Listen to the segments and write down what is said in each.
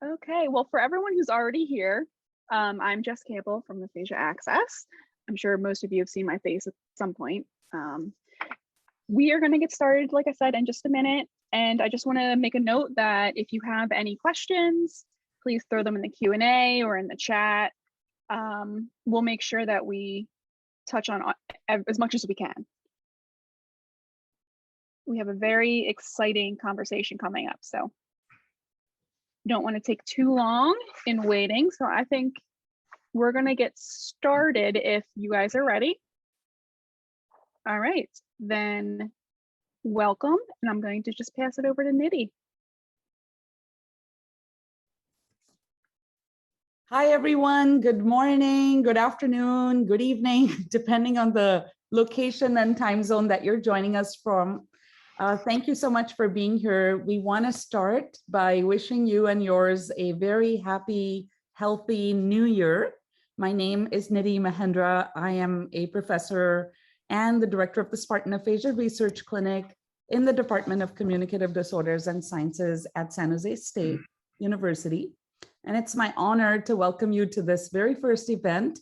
Okay, well, for everyone who's already here, I'm Jess Campbell from Aphasia Access. I'm sure most of you have seen my face at some point. We are going to get started, like I said, in just a minute. And I just want to make a note that if you have any questions, please throw them in the Q&A or in the chat. We'll make sure that we touch on as much as we can. We have a very exciting conversation coming up, so don't want to take too long in waiting. So I think we're going to get started if you guys are ready. All right, then welcome. And I'm going to just pass it over to Nidhi. Hi, everyone. Good morning, good afternoon, good evening, depending on the location and time zone that you're joining us from. Thank you so much for being here. We want to start by wishing you and yours a very happy, healthy new year. My name is Nidhi Mahendra. I am a professor and the director of the Spartan Aphasia Research Clinic in the Department of Communicative Disorders and Sciences at San Jose State University. And it's my honor to welcome you to this very first event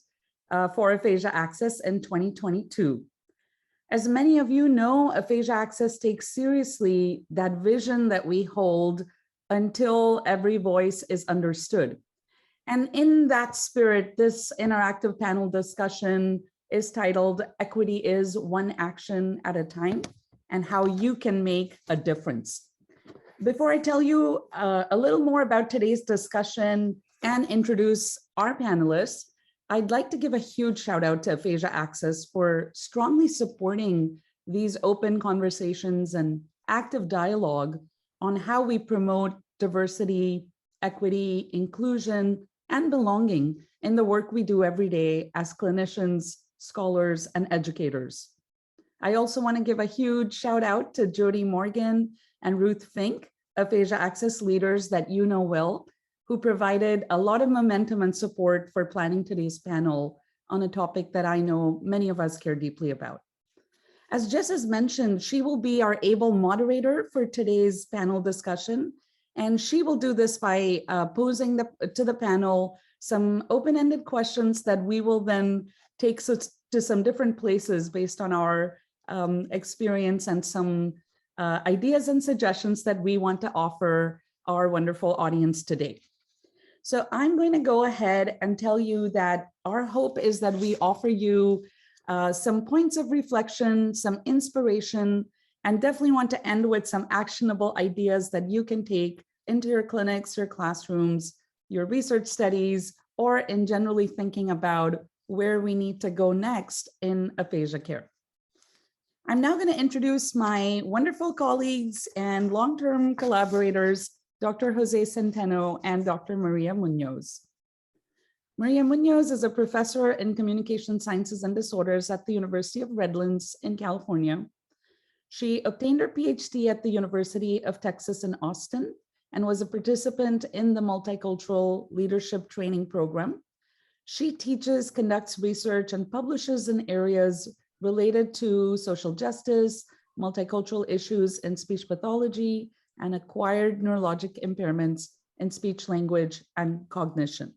for Aphasia Access in 2022. As many of you know, Aphasia Access takes seriously that vision that we hold until every voice is understood. And in that spirit, this interactive panel discussion is titled Equity is One Action at a Time and How You Can Make a Difference. Before I tell you a little more about today's discussion and introduce our panelists, I'd like to give a huge shout out to Aphasia Access for strongly supporting these open conversations and active dialogue on how we promote diversity, equity, inclusion, and belonging in the work we do every day as clinicians, scholars, and educators. I also want to give a huge shout out to Jody Morgan and Ruth Fink, Aphasia Access leaders that you know well, who provided a lot of momentum and support for planning today's panel on a topic that I know many of us care deeply about. As Jess has mentioned, she will be our able moderator for today's panel discussion, and she will do this by posing to the panel some open-ended questions that we will then take to some different places based on our experience and some ideas and suggestions that we want to offer our wonderful audience today. So I'm going to go ahead and tell you that our hope is that we offer you some points of reflection, some inspiration, and definitely want to end with some actionable ideas that you can take into your clinics, your classrooms, your research studies, or in generally thinking about where we need to go next in aphasia care. I'm now going to introduce my wonderful colleagues and long-term collaborators, Dr. Jose Centeno and Dr. Maria Munoz. Maria Munoz is a professor in communication sciences and disorders at the University of Redlands in California. She obtained her PhD at the University of Texas in Austin and was a participant in the Multicultural Leadership Training Program. She teaches, conducts research, and publishes in areas related to social justice, multicultural issues in speech pathology, and acquired neurologic impairments in speech, language, and cognition.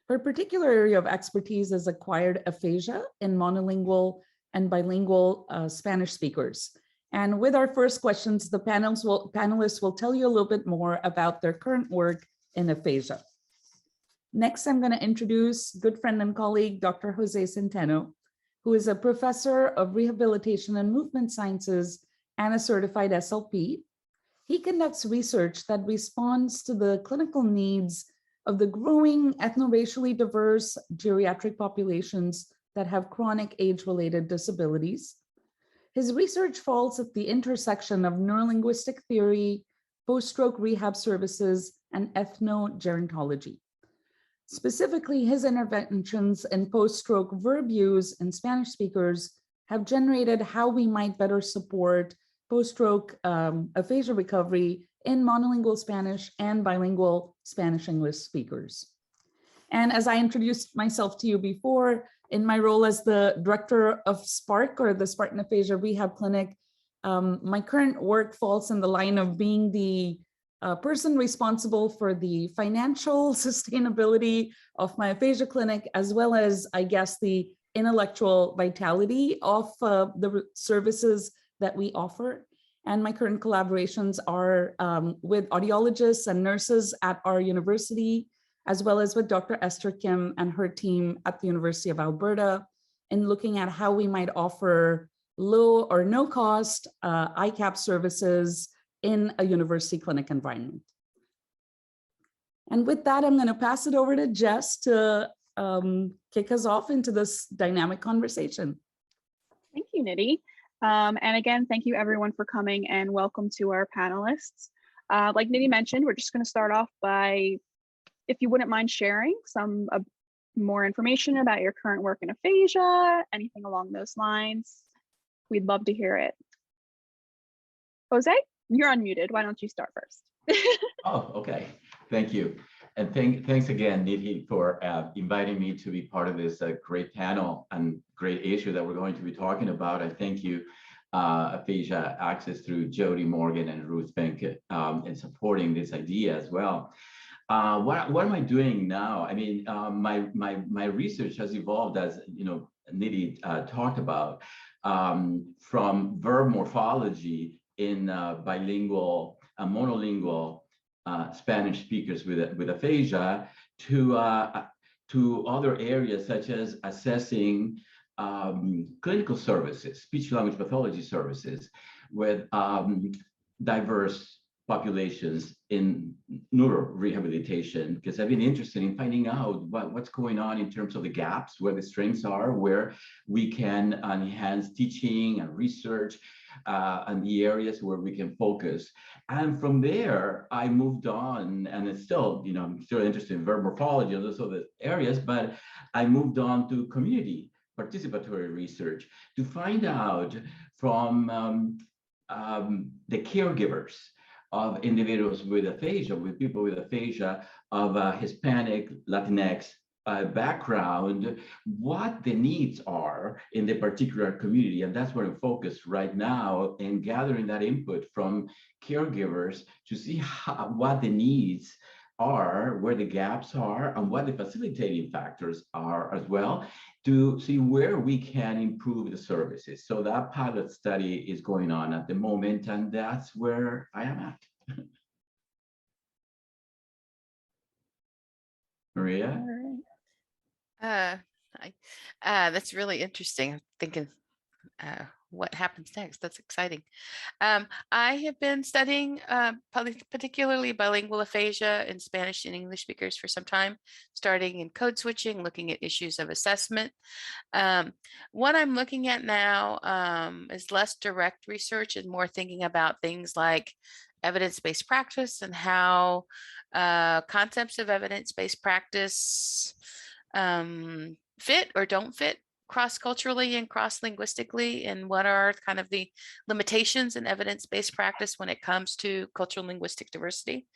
Her particular area of expertise is acquired aphasia in monolingual and bilingual Spanish speakers. And with our first questions, the panelists will tell you a little bit more about their current work in aphasia. Next, I'm going to introduce good friend and colleague, Dr. Jose Centeno, who is a professor of rehabilitation and movement sciences and a certified SLP. He conducts research that responds to the clinical needs of the growing ethno-racially diverse geriatric populations that have chronic age-related disabilities. His research falls at the intersection of neurolinguistic theory, post-stroke rehab services, and ethnogerontology. Specifically, his interventions in post-stroke verb use in Spanish speakers have generated how we might better support post-stroke aphasia recovery in monolingual Spanish and bilingual Spanish-English speakers. And as I introduced myself to you before, in my role as the director of SPARC, or the Spartan Aphasia Rehab Clinic, my current work falls in the line of being the person responsible for the financial sustainability of my aphasia clinic, as well as, I guess, the intellectual vitality of the services that we offer. And my current collaborations are with audiologists and nurses at our university, as well as with Dr. Esther Kim and her team at the University of Alberta, in looking at how we might offer low or no cost ICAP services in a university clinic environment. And with that, I'm going to pass it over to Jess to kick us off into this dynamic conversation. Thank you, Nidhi. And again, thank you everyone for coming, and welcome to our panelists. Like Nidhi mentioned, we're just going to start off by, if you wouldn't mind sharing some more information about your current work in aphasia, anything along those lines. We'd love to hear it. Jose, you're unmuted. Why don't you start first? Oh, okay. Thank you. And thanks again, Nidhi, for inviting me to be part of this great panel and great issue that we're going to be talking about. I thank you, Aphasia Access, through Jody Morgan and Ruth Fink, in supporting this idea as well. What am I doing now? I mean, my research has evolved, as you know, Nidhi talked about, from verb morphology in bilingual, monolingual Spanish speakers with aphasia to other areas such as assessing clinical services, speech language pathology services with diverse populations in neuro rehabilitation, because I've been interested in finding out what's going on in terms of the gaps, where the strengths are, where we can enhance teaching and research, and the areas where we can focus. And from there, I moved on, and it's still, you know, I'm still interested in verb morphology and those other areas, but I moved on to community participatory research to find out from the caregivers of individuals with aphasia, with people with aphasia of Hispanic, Latinx background, what the needs are in the particular community. And that's where I'm focused right now, in gathering that input from caregivers to see what the needs are, where the gaps are, and what the facilitating factors are as well, to see where we can improve the services. So that pilot study is going on at the moment, and that's where I am at. Maria? That's really interesting. I'm thinking, what happens next? That's exciting. I have been studying particularly bilingual aphasia in Spanish and English speakers for some time, starting in code switching, looking at issues of assessment. What I'm looking at now is less direct research and more thinking about things like evidence-based practice and how concepts of evidence-based practice fit or don't fit cross-culturally and cross-linguistically, and what are kind of the limitations in evidence-based practice when it comes to cultural linguistic diversity.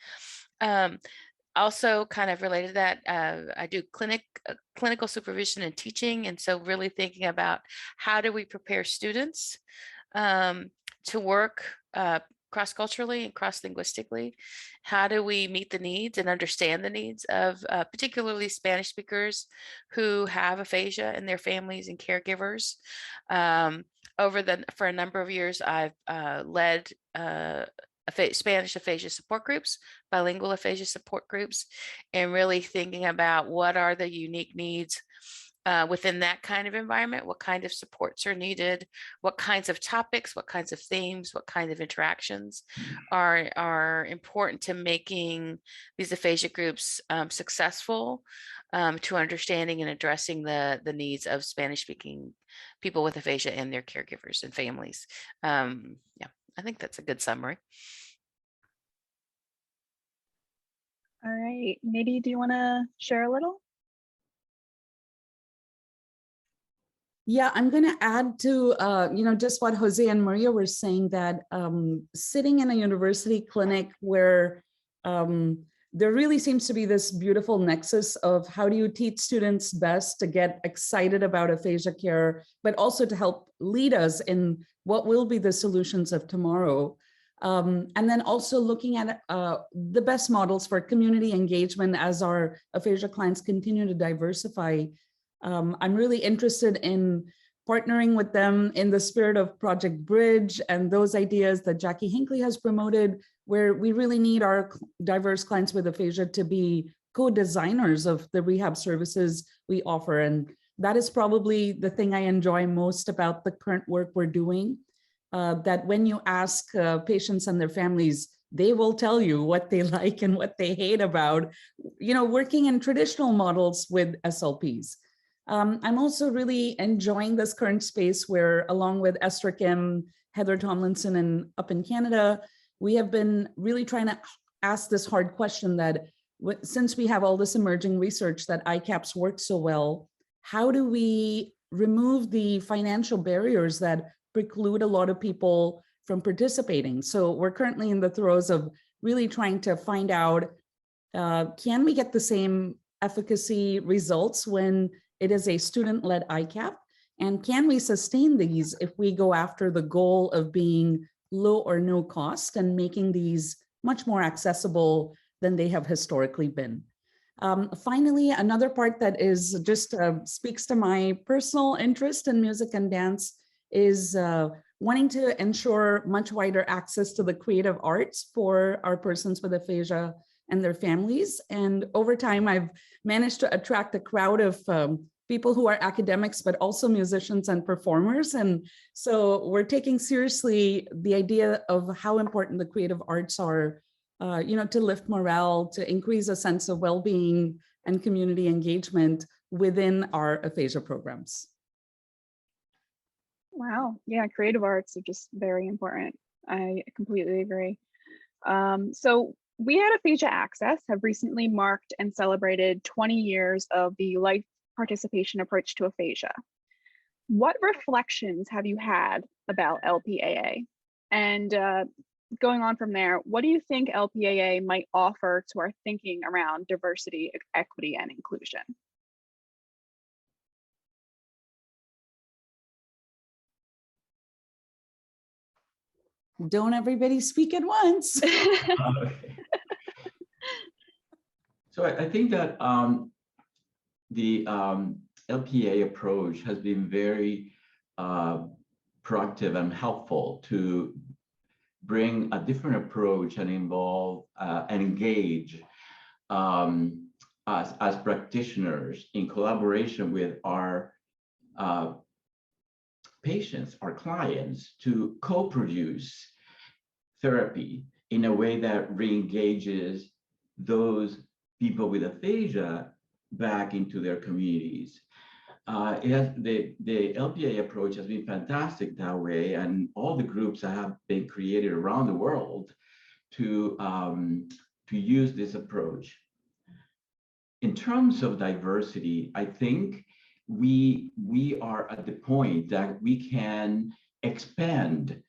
Also kind of related to that, I do clinical supervision and teaching, and so really thinking about how do we prepare students to work cross-culturally and cross-linguistically. How do we meet the needs and understand the needs of particularly Spanish speakers who have aphasia in their families and caregivers? For a number of years, I've led Spanish aphasia support groups, bilingual aphasia support groups, and really thinking about what are the unique needs within that kind of environment, what kind of supports are needed, what kinds of topics, what kinds of themes, what kinds of interactions are important to making these aphasia groups successful, to understanding and addressing the needs of Spanish-speaking people with aphasia and their caregivers and families. Yeah, I think that's a good summary. All right, Nidhi, do you want to share a little? Yeah, I'm going to add to, just what Jose and Maria were saying, that sitting in a university clinic where there really seems to be this beautiful nexus of how do you teach students best to get excited about aphasia care, but also to help lead us in what will be the solutions of tomorrow. And then also looking at the best models for community engagement as our aphasia clients continue to diversify. I'm really interested in partnering with them in the spirit of Project Bridge and those ideas that Jackie Hinckley has promoted, where we really need our diverse clients with aphasia to be co-designers of the rehab services we offer. And that is probably the thing I enjoy most about the current work we're doing. That when you ask patients and their families, they will tell you what they like and what they hate about, working in traditional models with SLPs. I'm also really enjoying this current space where, along with Esther Kim, Heather Tomlinson, and up in Canada, we have been really trying to ask this hard question that since we have all this emerging research that ICAPS work so well, how do we remove the financial barriers that preclude a lot of people from participating? So we're currently in the throes of really trying to find out, can we get the same efficacy results when it is a student-led ICAP? And can we sustain these if we go after the goal of being low or no cost and making these much more accessible than they have historically been? Finally, another part that is just speaks to my personal interest in music and dance is wanting to ensure much wider access to the creative arts for our persons with aphasia and their families. And over time, I've managed to attract a crowd of people who are academics, but also musicians and performers. And so we're taking seriously the idea of how important the creative arts are, to lift morale, to increase a sense of well-being and community engagement within our aphasia programs. Wow. Yeah, creative arts are just very important. I completely agree. So we at Aphasia Access have recently marked and celebrated 20 years of the life participation approach to aphasia. What reflections have you had about LPAA? And going on from there, what do you think LPAA might offer to our thinking around diversity, equity, and inclusion? Don't everybody speak at once. Okay. So I think that the LPA approach has been very proactive and helpful to bring a different approach and involve and engage us as practitioners in collaboration with our patients, our clients, to co-produce therapy in a way that re-engages those people with aphasia back into their communities. The LPA approach has been fantastic that way, and all the groups that have been created around the world to use this approach. In terms of diversity, I think we are at the point that we can expand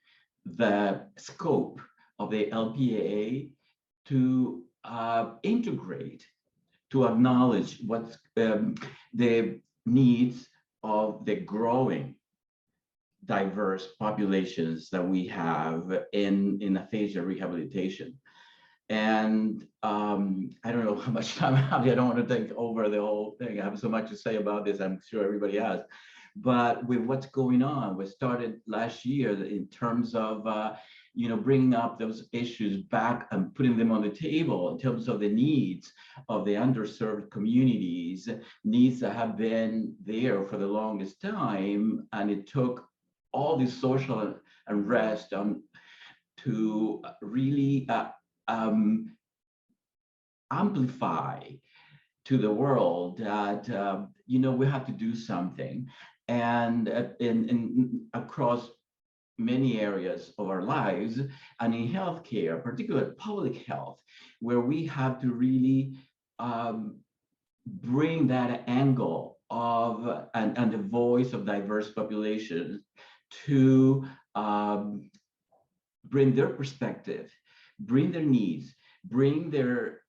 the scope of the LPAA to integrate, to acknowledge what's the needs of the growing diverse populations that we have in aphasia rehabilitation. And I don't know how much time I have. I don't want to take over the whole thing. I have so much to say about this. I'm sure everybody has. But with what's going on, we started last year in terms of bringing up those issues back and putting them on the table in terms of the needs of the underserved communities, needs that have been there for the longest time. And it took all this social unrest to really amplify to the world that we have to do something. And across many areas of our lives, and in healthcare, particularly public health, where we have to really bring that angle of and the voice of diverse populations to bring their perspective, bring their needs, bring their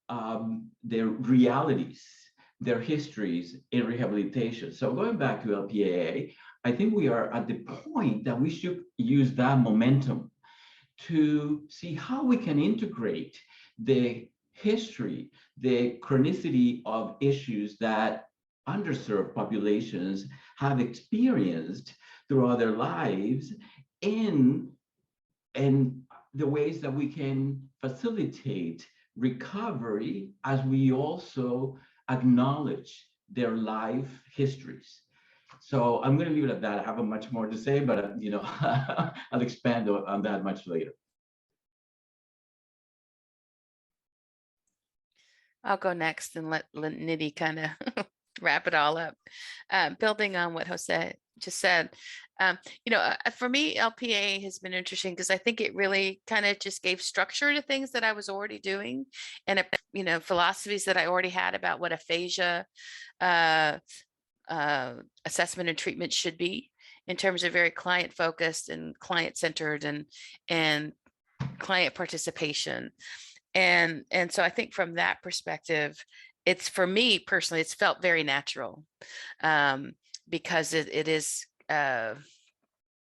realities, their histories in rehabilitation. So going back to LPAA, I think we are at the point that we should use that momentum to see how we can integrate the history, the chronicity of issues that underserved populations have experienced throughout their lives in and the ways that we can facilitate recovery as we also acknowledge their life histories. So I'm going to leave it at that. I have much more to say, but I'll expand on that much later. I'll go next and let Nidhi kind of wrap it all up. Building on what Jose just said, for me, LPA has been interesting because I think it really kind of just gave structure to things that I was already doing, and philosophies that I already had about what aphasia assessment and treatment should be, in terms of very client focused and client centered and client participation. And so I think from that perspective, it's, for me personally, it's felt very natural, because it is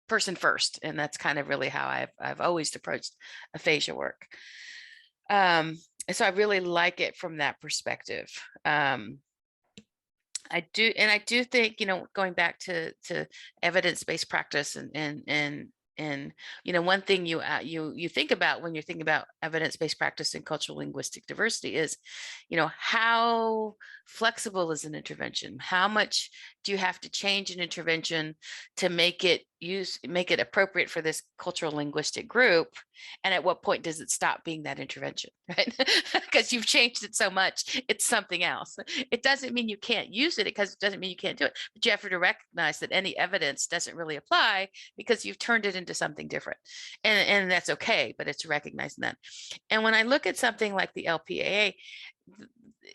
person first, and that's kind of really how I've always approached aphasia work. And so I really like it from that perspective. I do think, going back to evidence-based practice and one thing you think about when you're thinking about evidence-based practice and cultural linguistic diversity is, how flexible is an intervention? How much do you have to change an intervention to make it appropriate for this cultural linguistic group? And at what point does it stop being that intervention, right? Because you've changed it so much, it's something else. It doesn't mean you can't use it, because it doesn't mean you can't do it. But you have to recognize that any evidence doesn't really apply because you've turned it into something different. And that's okay, but it's recognizing that. And when I look at something like the LPAA,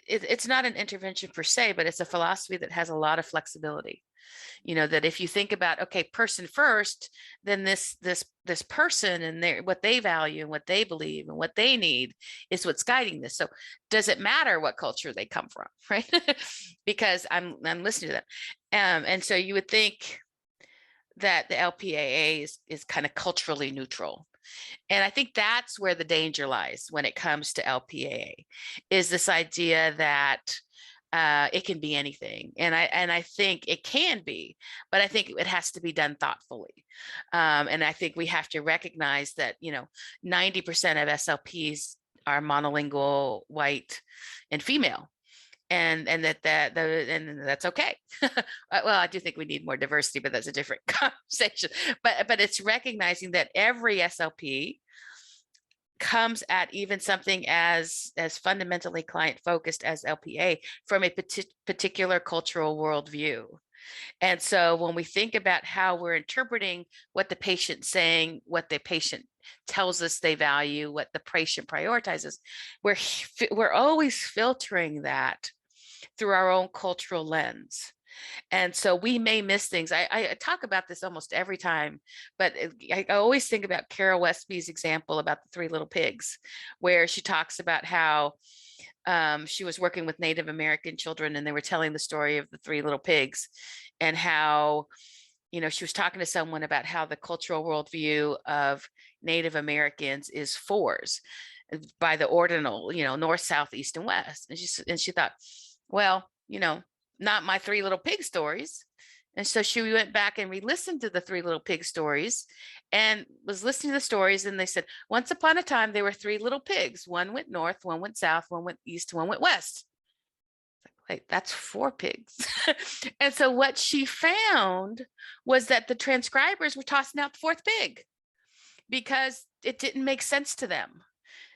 it's not an intervention per se, but it's a philosophy that has a lot of flexibility. That if you think about, okay, person first, then this person and what they value and what they believe and what they need is what's guiding this. So does it matter what culture they come from, right? Because I'm listening to them. And so you would think that the LPAA is kind of culturally neutral. And I think that's where the danger lies when it comes to LPAA, is this idea that it can be anything. And I think it can be, but I think it has to be done thoughtfully. And I think we have to recognize that, 90% of SLPs are monolingual, white, and female. And that's okay. Well, I do think we need more diversity, but that's a different conversation. But it's recognizing that every SLP comes at even something as fundamentally client focused as LPA from a particular cultural worldview. And so when we think about how we're interpreting what the patient's saying, what the patient tells us they value, what the patient prioritizes, we're always filtering that through our own cultural lens. And so we may miss things. I talk about this almost every time, but I always think about Carol Westby's example about the three little pigs, where she talks about how she was working with Native American children, and they were telling the story of the three little pigs, and how, she was talking to someone about how the cultural worldview of Native Americans is fours by the ordinal, north, south, east, and west. And she thought, well, not my three little pig stories. And so she went back and re-listened to the three little pig stories and was listening to the stories. And they said, once upon a time, there were three little pigs. One went north, one went south, one went east, one went west. Like, that's four pigs. And so what she found was that the transcribers were tossing out the fourth pig because it didn't make sense to them.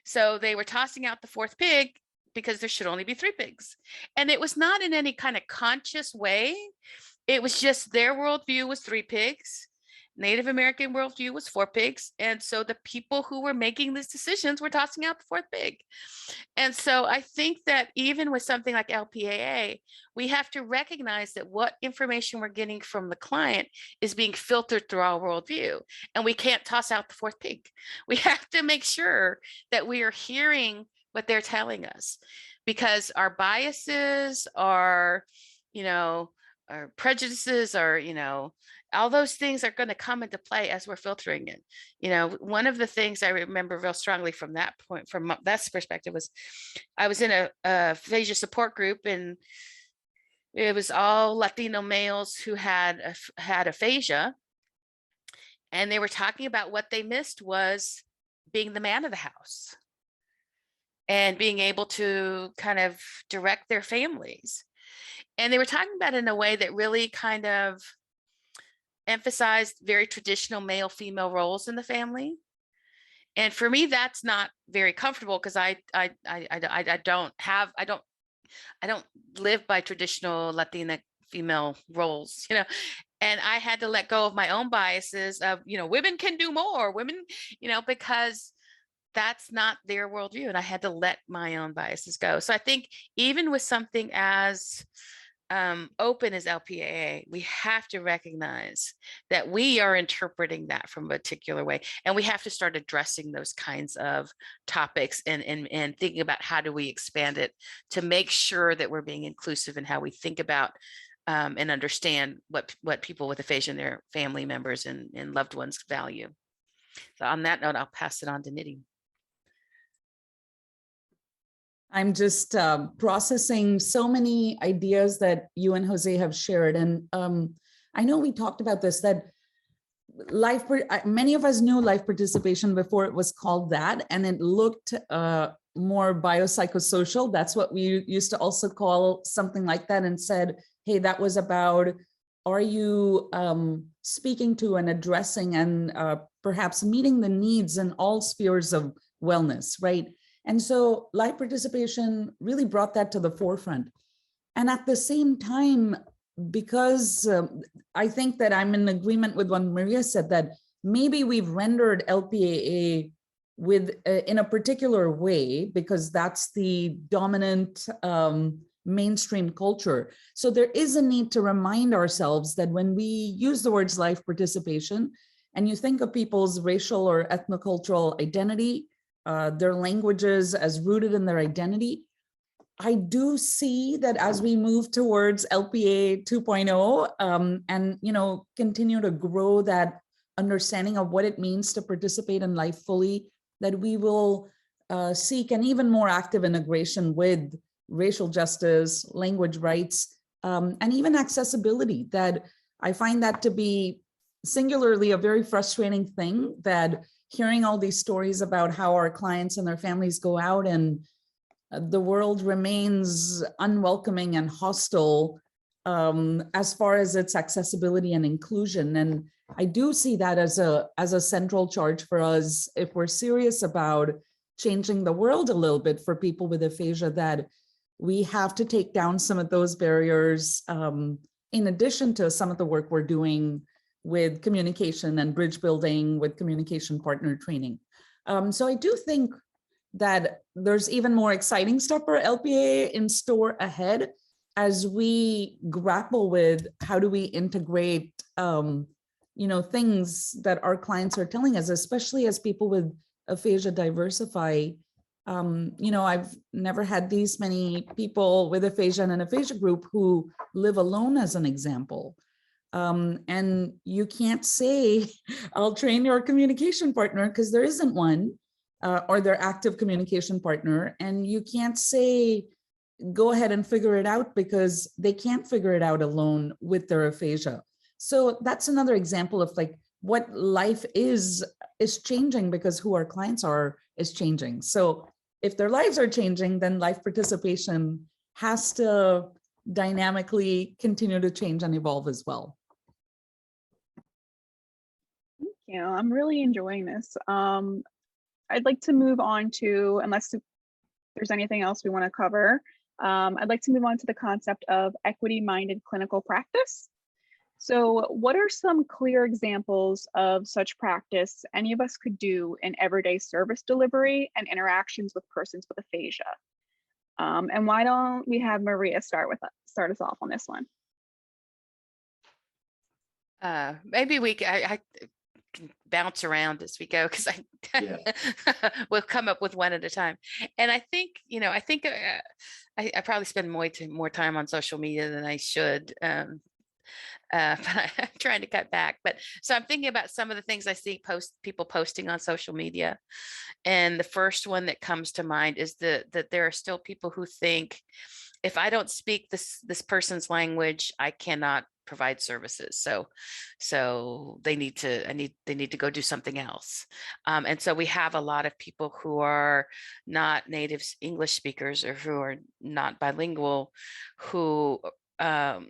So they were tossing out the fourth pig because there should only be three pigs. And it was not in any kind of conscious way. It was just their worldview was three pigs. Native American worldview was four pigs. And so the people who were making these decisions were tossing out the fourth pig. And so I think that even with something like LPAA, we have to recognize that what information we're getting from the client is being filtered through our worldview. And we can't toss out the fourth pig. We have to make sure that we are hearing what they're telling us, because our biases, our, our prejudices, or, all those things are going to come into play as we're filtering it. One of the things I remember real strongly from that point, from that perspective, was I was in a aphasia support group, and it was all Latino males who had aphasia, and they were talking about what they missed was being the man of the house and being able to kind of direct their families. And they were talking about it in a way that really kind of emphasized very traditional male female roles in the family. And for me, that's not very comfortable, because I don't live by traditional Latina female roles, and I had to let go of my own biases of, women can do more, women, because that's not their worldview. And I had to let my own biases go. So I think even with something as open as LPAA, we have to recognize that we are interpreting that from a particular way, and we have to start addressing those kinds of topics and thinking about how do we expand it to make sure that we're being inclusive in how we think about and understand what people with aphasia and their family members and loved ones value. So on that note, I'll pass it on to Nidhi. I'm just processing so many ideas that you and Jose have shared. And I know we talked about this, that many of us knew life participation before it was called that, and it looked more biopsychosocial. That's what we used to also call something like that, and said, hey, that was about, are you speaking to and addressing and perhaps meeting the needs in all spheres of wellness, right? And so life participation really brought that to the forefront. And at the same time, because I think that I'm in agreement with what Maria said, that maybe we've rendered LPAA in a particular way, because that's the dominant mainstream culture. So there is a need to remind ourselves that when we use the words life participation, and you think of people's racial or ethnocultural identity, their languages as rooted in their identity, I do see that as we move towards LPA 2.0 and continue to grow that understanding of what it means to participate in life fully, that we will seek an even more active integration with racial justice, language rights, and even accessibility. That I find that to be singularly a very frustrating thing, that hearing all these stories about how our clients and their families go out and the world remains unwelcoming and hostile as far as its accessibility and inclusion. And I do see that as a central charge for us, if we're serious about changing the world a little bit for people with aphasia, that we have to take down some of those barriers, in addition to some of the work we're doing with communication and bridge building, with communication partner training. So I do think that there's even more exciting stuff for LPA in store ahead as we grapple with how do we integrate things that our clients are telling us, especially as people with aphasia diversify. I've never had these many people with aphasia in an aphasia group who live alone, as an example. And you can't say, I'll train your communication partner, because there isn't one, or their active communication partner. And you can't say, go ahead and figure it out, because they can't figure it out alone with their aphasia. So that's another example of like what life is changing, because who our clients are is changing. So if their lives are changing, then life participation has to dynamically continue to change and evolve as well. Thank you. I'm really enjoying this. I'd like to move on to, unless there's anything else we want to cover, I'd like to move on to the concept of equity-minded clinical practice. So what are some clear examples of such practice any of us could do in everyday service delivery and interactions with persons with aphasia? And why don't we have Maria start us off on this one? Maybe I can bounce around as we go, because we'll come up with one at a time. And I think I probably spend more time on social media than I should, but I'm trying to cut back. But so I'm thinking about some of the things I see people posting on social media. And the first one that comes to mind is that there are still people who think if I don't speak this person's language, I cannot provide services. So they need to go do something else. And so we have a lot of people who are not native English speakers or who are not bilingual, who are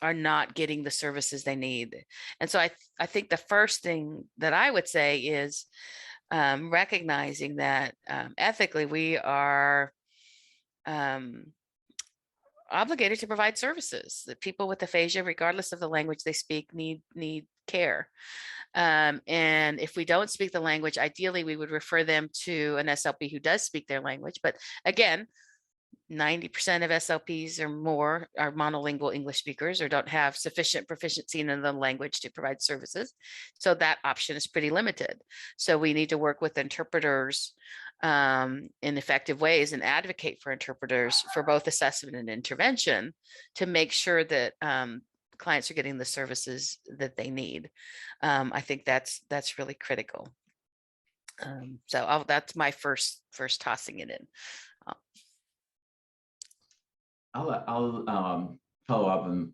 not getting the services they need. And so I think the first thing that I would say is recognizing that ethically we are obligated to provide services. That people with aphasia, regardless of the language they speak, need care. And if we don't speak the language, ideally we would refer them to an SLP who does speak their language. But again, 90% of SLPs or more are monolingual English speakers or don't have sufficient proficiency in the language to provide services. So that option is pretty limited. So we need to work with interpreters in effective ways and advocate for interpreters for both assessment and intervention to make sure that clients are getting the services that they need. I think that's really critical. So that's my first tossing it in. I'll follow up on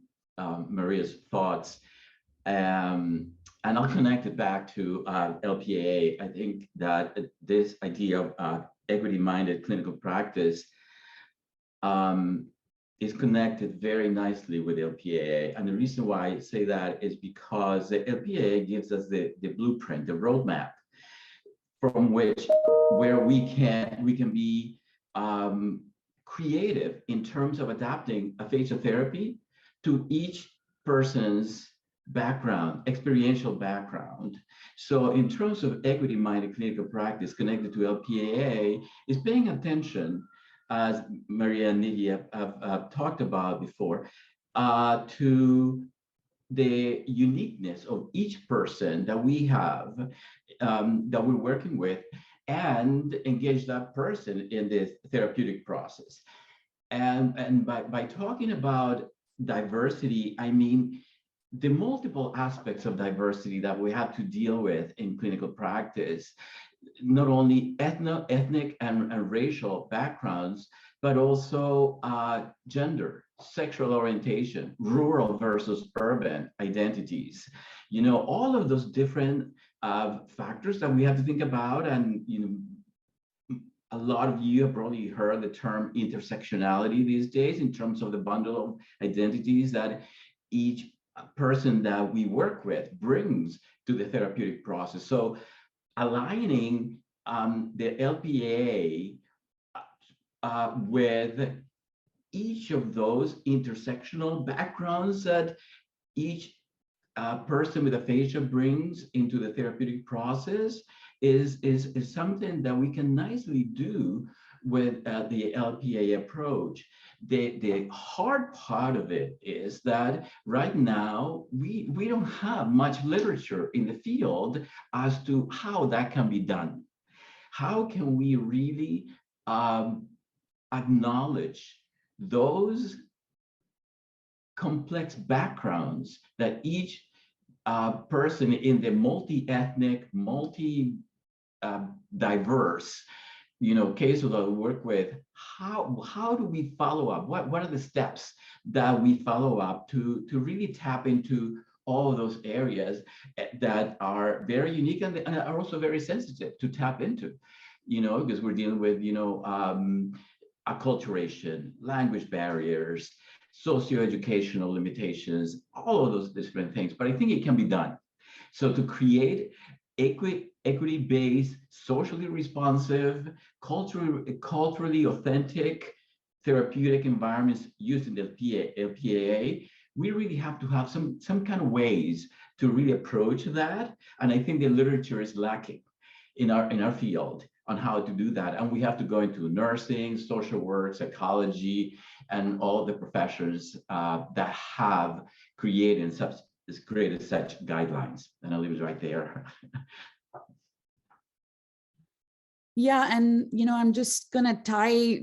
Maria's thoughts, and I'll connect it back to LPAA. I think that this idea of equity-minded clinical practice is connected very nicely with LPAA. And the reason why I say that is because the LPAA gives us the blueprint, the roadmap, from where we can be creative in terms of adapting aphasia therapy to each person's background, experiential background. So in terms of equity-minded clinical practice connected to LPAA is paying attention, as Maria and Nidhi have talked about before, to the uniqueness of each person that we have, that we're working with, and engage that person in this therapeutic process. And by talking about diversity, I mean the multiple aspects of diversity that we have to deal with in clinical practice, not only ethnic and racial backgrounds, but also gender, sexual orientation, rural versus urban identities. You know, all of those different factors that we have to think about. And, you know, a lot of you have probably heard the term intersectionality these days in terms of the bundle of identities that each person that we work with brings to the therapeutic process. So aligning the LPAA with each of those intersectional backgrounds that each person with aphasia brings into the therapeutic process is something that we can nicely do with the LPAA approach. The hard part of it is that right now we don't have much literature in the field as to how that can be done. How can we really acknowledge those complex backgrounds that each person in the multi-ethnic, multi-diverse, you know, cases that we work with, how do we follow up? What are the steps that we follow up to really tap into all of those areas that are very unique and are also very sensitive to tap into, you know, because we're dealing with, you know, acculturation, language barriers, socioeducational limitations, all of those different things. But I think it can be done. So to create equity-based, socially responsive, culturally authentic therapeutic environments using the LPAA, we really have to have some kind of ways to really approach that. And I think the literature is lacking in our field on how to do that. And we have to go into nursing, social work, psychology, and all the professions that have created such guidelines. And I'll leave it right there. Yeah, and I'm just gonna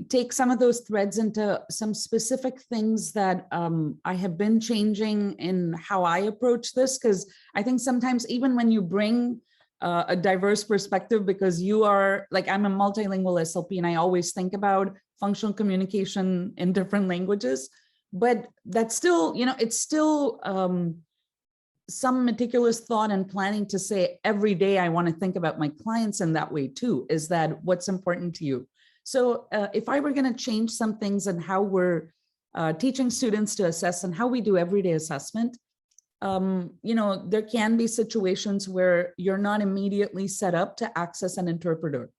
take some of those threads into some specific things that I have been changing in how I approach this, because I think sometimes even when you bring a diverse perspective, because you are like, I'm a multilingual SLP, and I always think about functional communication in different languages, but that's still, it's still some meticulous thought and planning to say every day I want to think about my clients in that way too. Is that what's important to you? So if I were going to change some things in how we're teaching students to assess and how we do everyday assessment, there can be situations where you're not immediately set up to access an interpreter.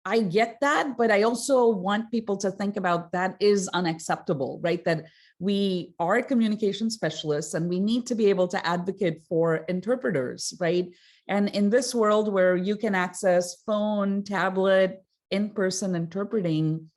I get that, but I also want people to think about that is unacceptable, right? That we are communication specialists and we need to be able to advocate for interpreters, right? And in this world where you can access phone, tablet, in-person interpreting,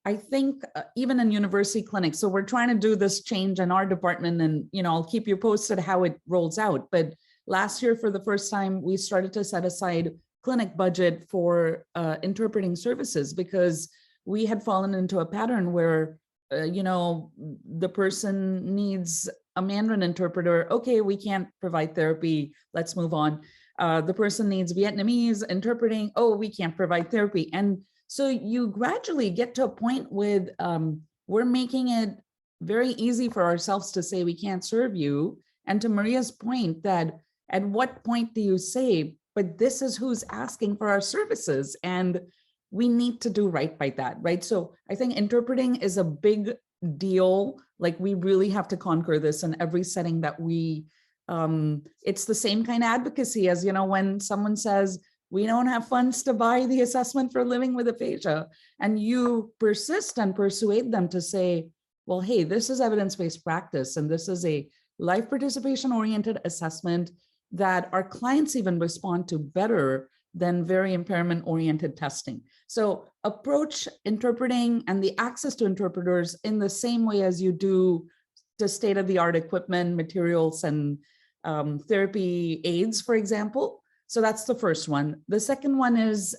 I think even in university clinics, so we're trying to do this change in our department, and I'll keep you posted how it rolls out. But last year, for the first time, we started to set aside clinic budget for interpreting services, because we had fallen into a pattern where the person needs a Mandarin interpreter. Okay, we can't provide therapy. Let's move on. The person needs Vietnamese interpreting. Oh, we can't provide therapy. And so you gradually get to a point with we're making it very easy for ourselves to say we can't serve you. And to Maria's point, that at what point do you say, but this is who's asking for our services, and we need to do right by that, right? So I think interpreting is a big deal. Like, we really have to conquer this in every setting that we, it's the same kind of advocacy as, when someone says, we don't have funds to buy the assessment for living with aphasia, and you persist and persuade them to say, well, hey, this is evidence-based practice, and this is a life participation-oriented assessment that our clients even respond to better than very impairment-oriented testing. So approach interpreting and the access to interpreters in the same way as you do to state-of-the-art equipment, materials, and therapy aids, for example. So that's the first one. The second one is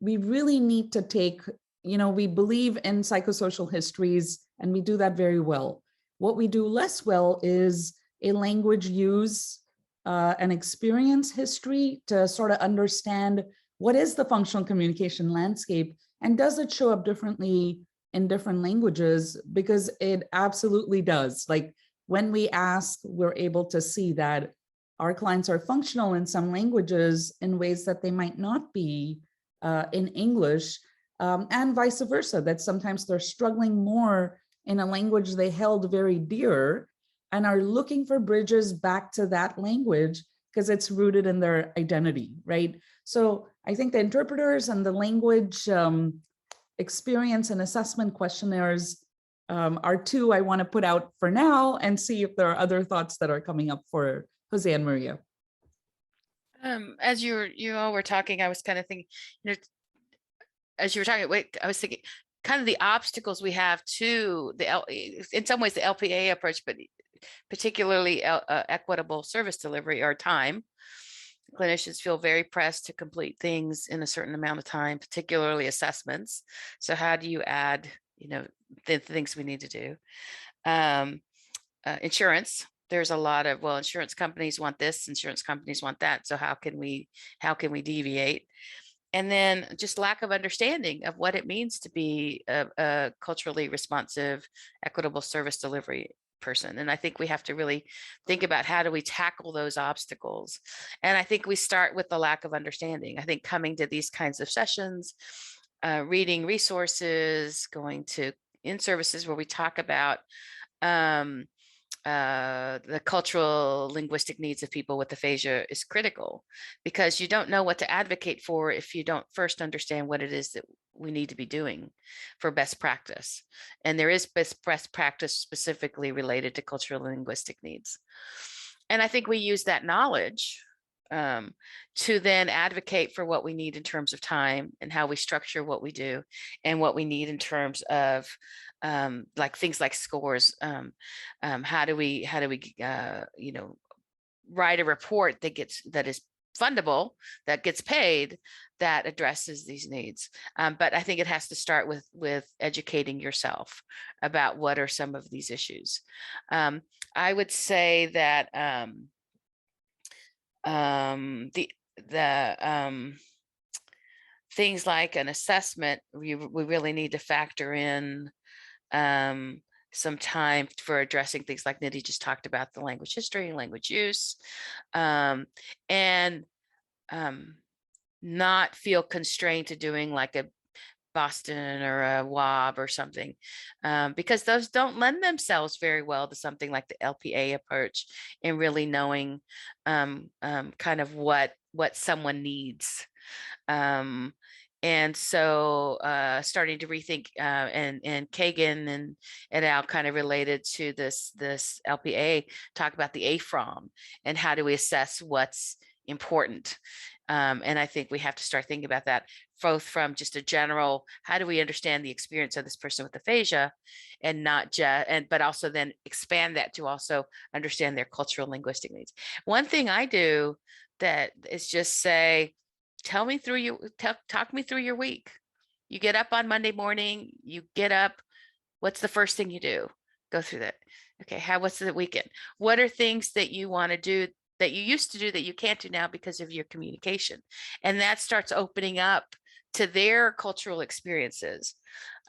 we really need to take, we believe in psychosocial histories, and we do that very well. What we do less well is a language use an experience history to sort of understand what is the functional communication landscape, and does it show up differently in different languages? Because it absolutely does. Like, when we ask, we're able to see that our clients are functional in some languages in ways that they might not be in English, and vice versa, that sometimes they're struggling more in a language they held very dear and are looking for bridges back to that language because it's rooted in their identity, right? So I think the interpreters and the language experience and assessment questionnaires are two I want to put out for now, and see if there are other thoughts that are coming up for Jose and Maria. As you all were talking, I was kind of thinking, as you were talking, I was thinking kind of the obstacles we have to in some ways the LPA approach, but particularly equitable service delivery, or time. Clinicians feel very pressed to complete things in a certain amount of time, particularly assessments. So how do you add, the things we need to do? Insurance. There's a lot of, well, insurance companies want this, insurance companies want that. So how can we deviate? And then just lack of understanding of what it means to be a culturally responsive, equitable service delivery person. And I think we have to really think about, how do we tackle those obstacles? And I think we start with the lack of understanding. I think coming to these kinds of sessions, reading resources, going to in-services where we talk about the cultural linguistic needs of people with aphasia is critical, because you don't know what to advocate for if you don't first understand what it is that we need to be doing for best practice. And there is best practice specifically related to cultural linguistic needs. And I think we use that knowledge to then advocate for what we need in terms of time, and how we structure what we do, and what we need in terms of like things like scores. How do we write a report that is fundable, that gets paid, that addresses these needs. But I think it has to start with educating yourself about what are some of these issues. I would say that things like an assessment, we really need to factor in some time for addressing things like Nidhi just talked about, the language history and language use, and not feel constrained to doing like a Boston or a WOB or something, because those don't lend themselves very well to something like the LPA approach and really knowing kind of what someone needs. And so starting to rethink, and Kagan and et al. Kind of related to this LPA, talk about the AFROM and how do we assess what's important. And I think we have to start thinking about that both from just a general, how do we understand the experience of this person with aphasia, and not just, but also then expand that to also understand their cultural linguistic needs. One thing I do that is just say, talk me through your week. You get up on Monday morning, you get up, what's the first thing you do? Go through that. Okay, what's the weekend? What are things that you want to do that you used to do that you can't do now because of your communication? And that starts opening up to their cultural experiences.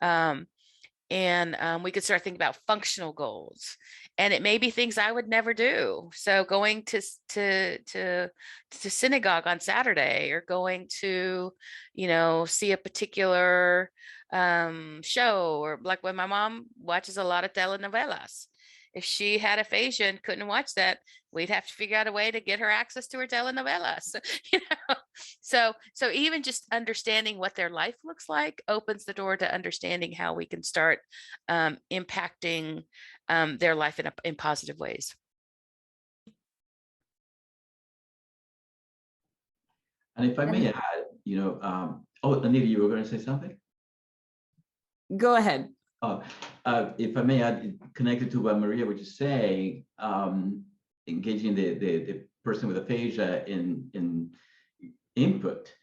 We could start thinking about functional goals, and it may be things I would never do. So going to synagogue on Saturday, or going to, see a particular show, or like when my mom watches a lot of telenovelas. If she had aphasia and couldn't watch that, we'd have to figure out a way to get her access to her telenovelas. So even just understanding what their life looks like opens the door to understanding how we can start impacting their life in positive ways. And if I may add, Anita, you were going to say something? Go ahead. If I may add, connected to what Maria was just saying, engaging the person with aphasia in input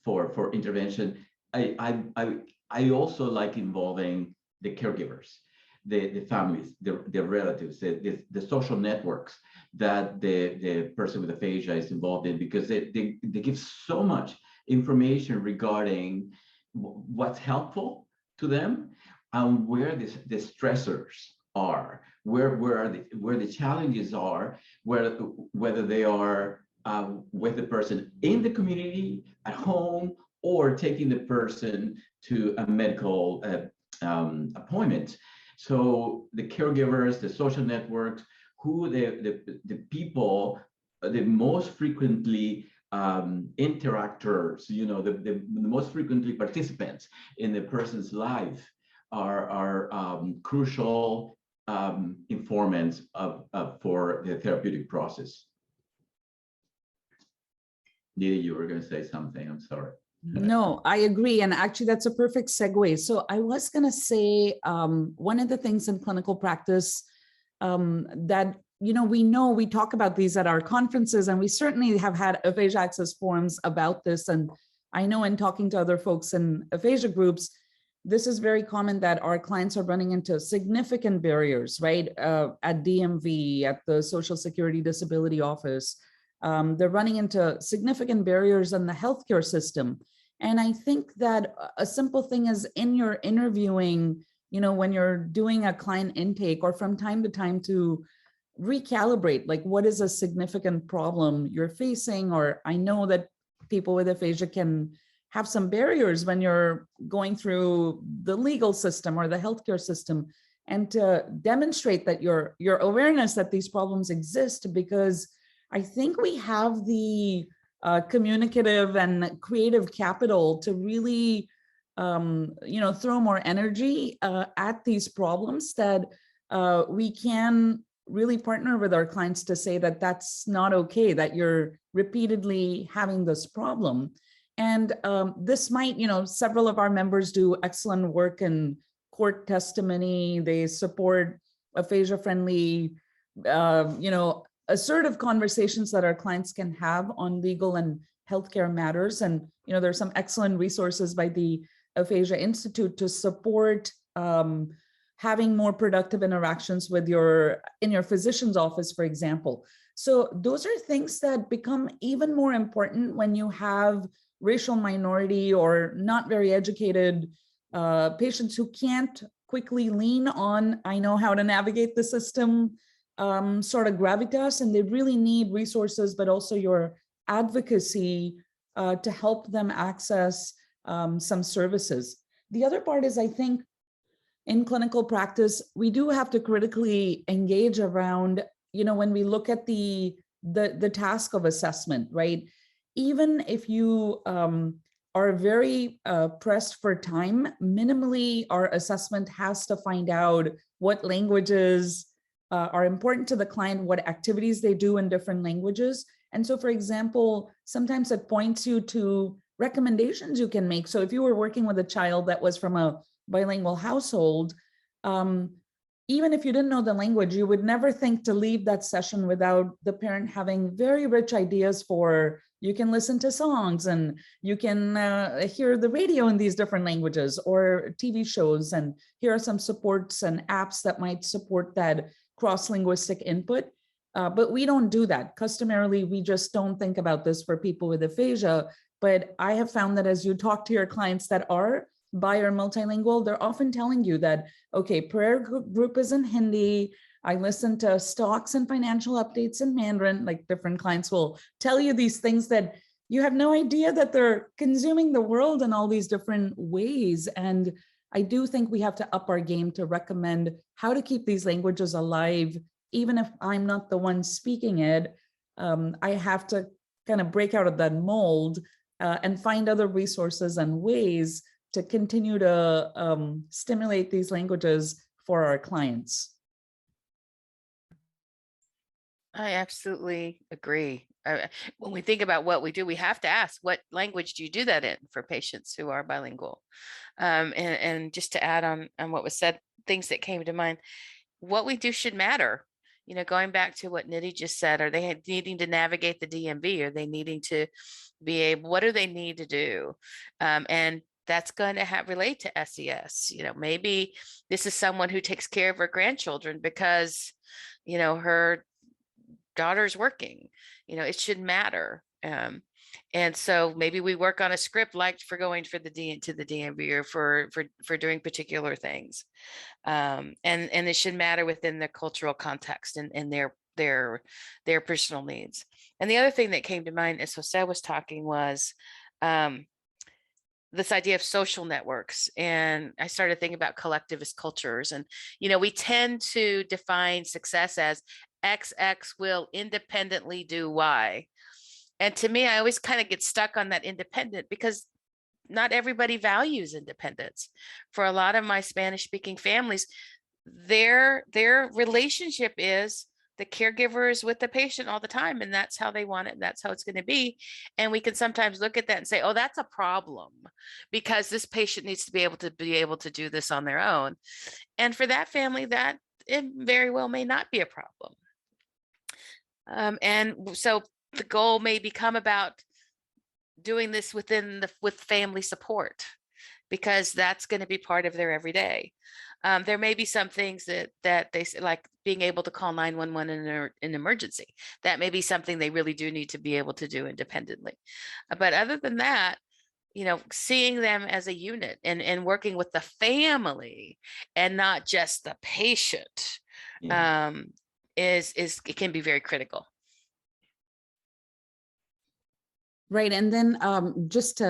for intervention, I also like involving the caregivers, the families, the relatives, the social networks that the person with aphasia is involved in, because they give so much information regarding what's helpful to them, and where the stressors are, where the challenges are, whether they are with the person in the community, at home, or taking the person to a medical appointment. So the caregivers, the social networks, who the people, the most frequently interactors, the most frequently participants in the person's life, are crucial informants for the therapeutic process. Nita, you were going to say something. I'm sorry. No, I agree. And actually, that's a perfect segue. So I was going to say, one of the things in clinical practice that, we talk about these at our conferences, and we certainly have had aphasia access forums about this. And I know in talking to other folks in aphasia groups, this is very common that our clients are running into significant barriers, right? At DMV, at the Social Security Disability Office. They're running into significant barriers in the healthcare system. And I think that a simple thing is, in your interviewing, when you're doing a client intake, or from time to time, to recalibrate, like, what is a significant problem you're facing? Or I know that people with aphasia can have some barriers when you're going through the legal system or the healthcare system, and to demonstrate that your awareness that these problems exist, because I think we have the communicative and creative capital to really, throw more energy at these problems, that we can really partner with our clients to say that that's not okay, that you're repeatedly having this problem. And this might, several of our members do excellent work in court testimony. They support aphasia-friendly, assertive conversations that our clients can have on legal and healthcare matters. And, there's some excellent resources by the Aphasia Institute to support having more productive interactions with in your physician's office, for example. So those are things that become even more important when you have racial minority or not very educated patients who can't quickly lean on, I know how to navigate the system, sort of gravitas, and they really need resources, but also your advocacy to help them access some services. The other part is, I think, in clinical practice, we do have to critically engage around, when we look at the task of assessment, right? Even if you are very pressed for time, minimally our assessment has to find out what languages are important to the client, what activities they do in different languages. And so, for example, sometimes it points you to recommendations you can make. So if you were working with a child that was from a bilingual household, even if you didn't know the language, you would never think to leave that session without the parent having very rich ideas for, you can listen to songs and you can hear the radio in these different languages or TV shows. And here are some supports and apps that might support that cross-linguistic input. But we don't do that. Customarily, we just don't think about this for people with aphasia. But I have found that as you talk to your clients that are bi or multilingual, they're often telling you that, okay, prayer group is in Hindi. I listen to stocks and financial updates in Mandarin. Like, different clients will tell you these things that you have no idea that they're consuming the world in all these different ways. And I do think we have to up our game to recommend how to keep these languages alive. Even if I'm not the one speaking it, I have to kind of break out of that mold and find other resources and ways to continue to stimulate these languages for our clients. I absolutely agree. When we think about what we do, we have to ask, what language do you do that in for patients who are bilingual? And just to add on what was said, things that came to mind, what we do should matter. Going back to what Nidhi just said, are they needing to navigate the DMV? Are they needing to be able, what do they need to do? And that's going to relate to SES. Maybe this is someone who takes care of her grandchildren because, her daughter's working. It should matter. And so maybe we work on a script like for going to the DMV or for doing particular things. And it should matter within the cultural context and their personal needs. And the other thing that came to mind as Jose was talking was this idea of social networks. And I started thinking about collectivist cultures. And, we tend to define success as XX will independently do Y. And to me, I always kind of get stuck on that independent because not everybody values independence. For a lot of my Spanish speaking families, their relationship is the caregiver is with the patient all the time, and that's how they want it. And that's how it's going to be. And we can sometimes look at that and say, oh, that's a problem because this patient needs to be able to do this on their own. And for that family, that it very well may not be a problem. And so the goal may become about doing this with family support, because that's going to be part of their everyday. There may be some things that they like being able to call 911 in an emergency. That may be something they really do need to be able to do independently. But other than that, seeing them as a unit and working with the family and not just the patient, it can be very critical. Right. And then just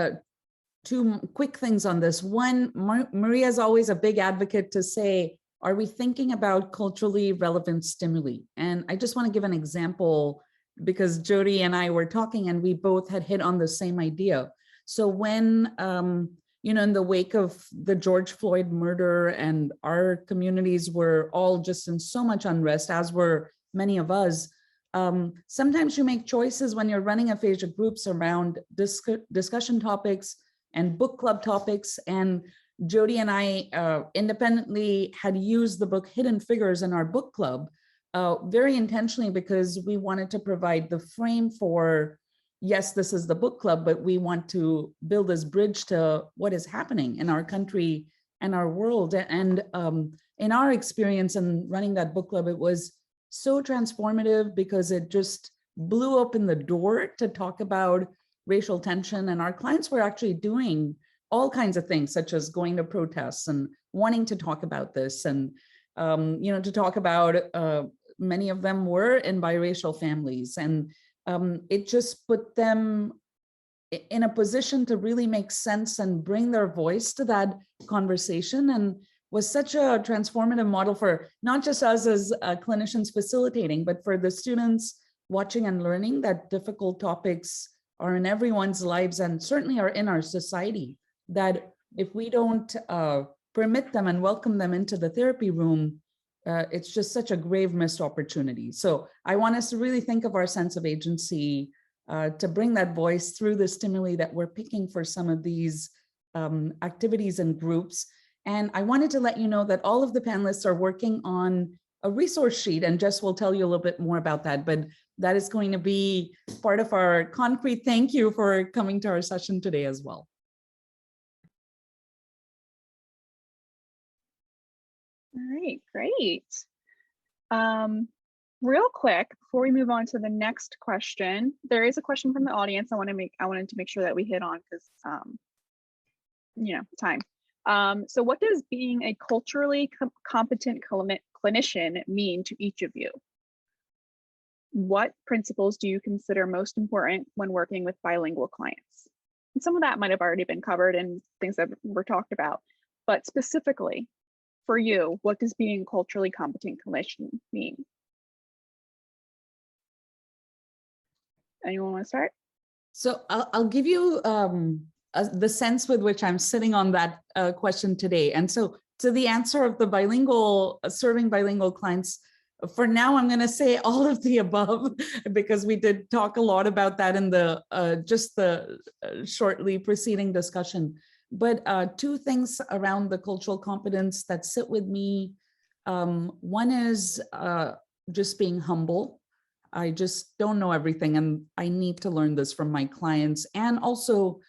two quick things on this. One, Maria is always a big advocate to say, are we thinking about culturally relevant stimuli? And I just want to give an example because Jody and I were talking and we both had hit on the same idea. So when, in the wake of the George Floyd murder and our communities were all just in so much unrest, as were many of us, sometimes you make choices when you're running aphasia groups around discussion topics and book club topics. And Jody and I independently had used the book Hidden Figures in our book club very intentionally, because we wanted to provide the frame for, yes, this is the book club, but we want to build this bridge to what is happening in our country and our world. And in our experience in running that book club, it was so transformative because it just blew open the door to talk about racial tension. And our clients were actually doing all kinds of things, such as going to protests and wanting to talk about this. And, to talk about, many of them were in biracial families. And it just put them in a position to really make sense and bring their voice to that conversation, and was such a transformative model for not just us as clinicians facilitating, but for the students watching and learning that difficult topics are in everyone's lives and certainly are in our society, that if we don't permit them and welcome them into the therapy room, it's just such a grave missed opportunity. So I want us to really think of our sense of agency to bring that voice through the stimuli that we're picking for some of these activities and groups. And I wanted to let you know that all of the panelists are working on a resource sheet, and Jess will tell you a little bit more about that, but that is going to be part of our concrete thank you for coming to our session today as well. All right, great. Real quick, before we move on to the next question, there is a question from the audience I wanted to make sure that we hit on because time. So what does being a culturally competent clinician mean to each of you? What principles do you consider most important when working with bilingual clients? And some of that might have already been covered in things that were talked about, but specifically for you, what does being a culturally competent clinician mean? Anyone want to start? So I'll give you the sense with which I'm sitting on that question today. And so to the answer of the bilingual, serving bilingual clients, for now, I'm going to say all of the above, because we did talk a lot about that in the just the shortly preceding discussion. But two things around the cultural competence that sit with me. One is just being humble. I just don't know everything, and I need to learn this from my clients, and also,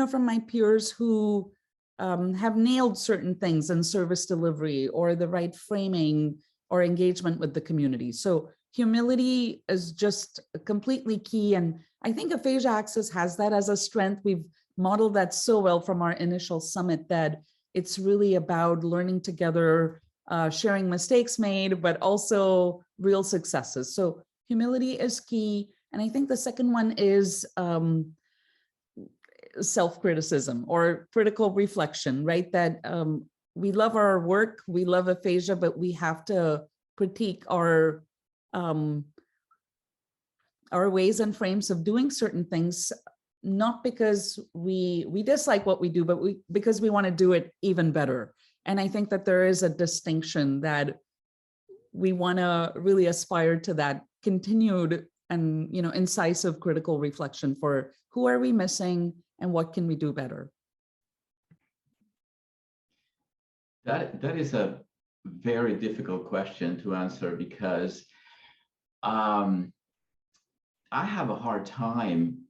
from my peers who have nailed certain things in service delivery or the right framing or engagement with the community. So humility is just completely key. And I think Aphasia Access has that as a strength. We've modeled that so well from our initial summit that it's really about learning together, sharing mistakes made, but also real successes. So humility is key. And I think the second one is self-criticism or critical reflection, right? That we love our work, we love aphasia, but we have to critique our ways and frames of doing certain things, not because we dislike what we do, but because we want to do it even better. And I think that there is a distinction that we want to really aspire to, that continued and incisive critical reflection for who are we missing and what can we do better. That is a very difficult question to answer, because I have a hard time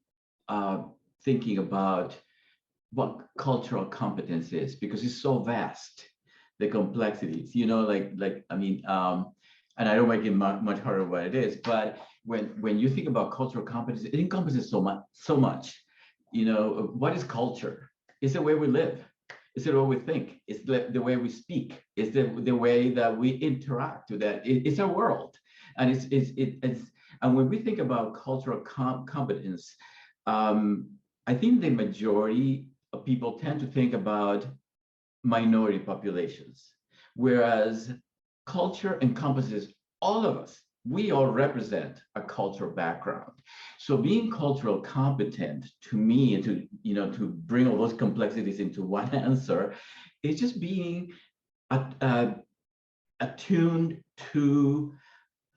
thinking about what cultural competence is, because it's so vast, the complexities, and I don't make it much harder what it is, but when you think about cultural competence, it encompasses so much. What is culture? It's the way we live. It's the way we think. It's the way we speak. It's the way that we interact with that. It's our world, and it's and when we think about cultural competence, I think the majority of people tend to think about minority populations, whereas culture encompasses all of us. We all represent a cultural background. So being cultural competent, to me, to bring all those complexities into one answer, is just being attuned to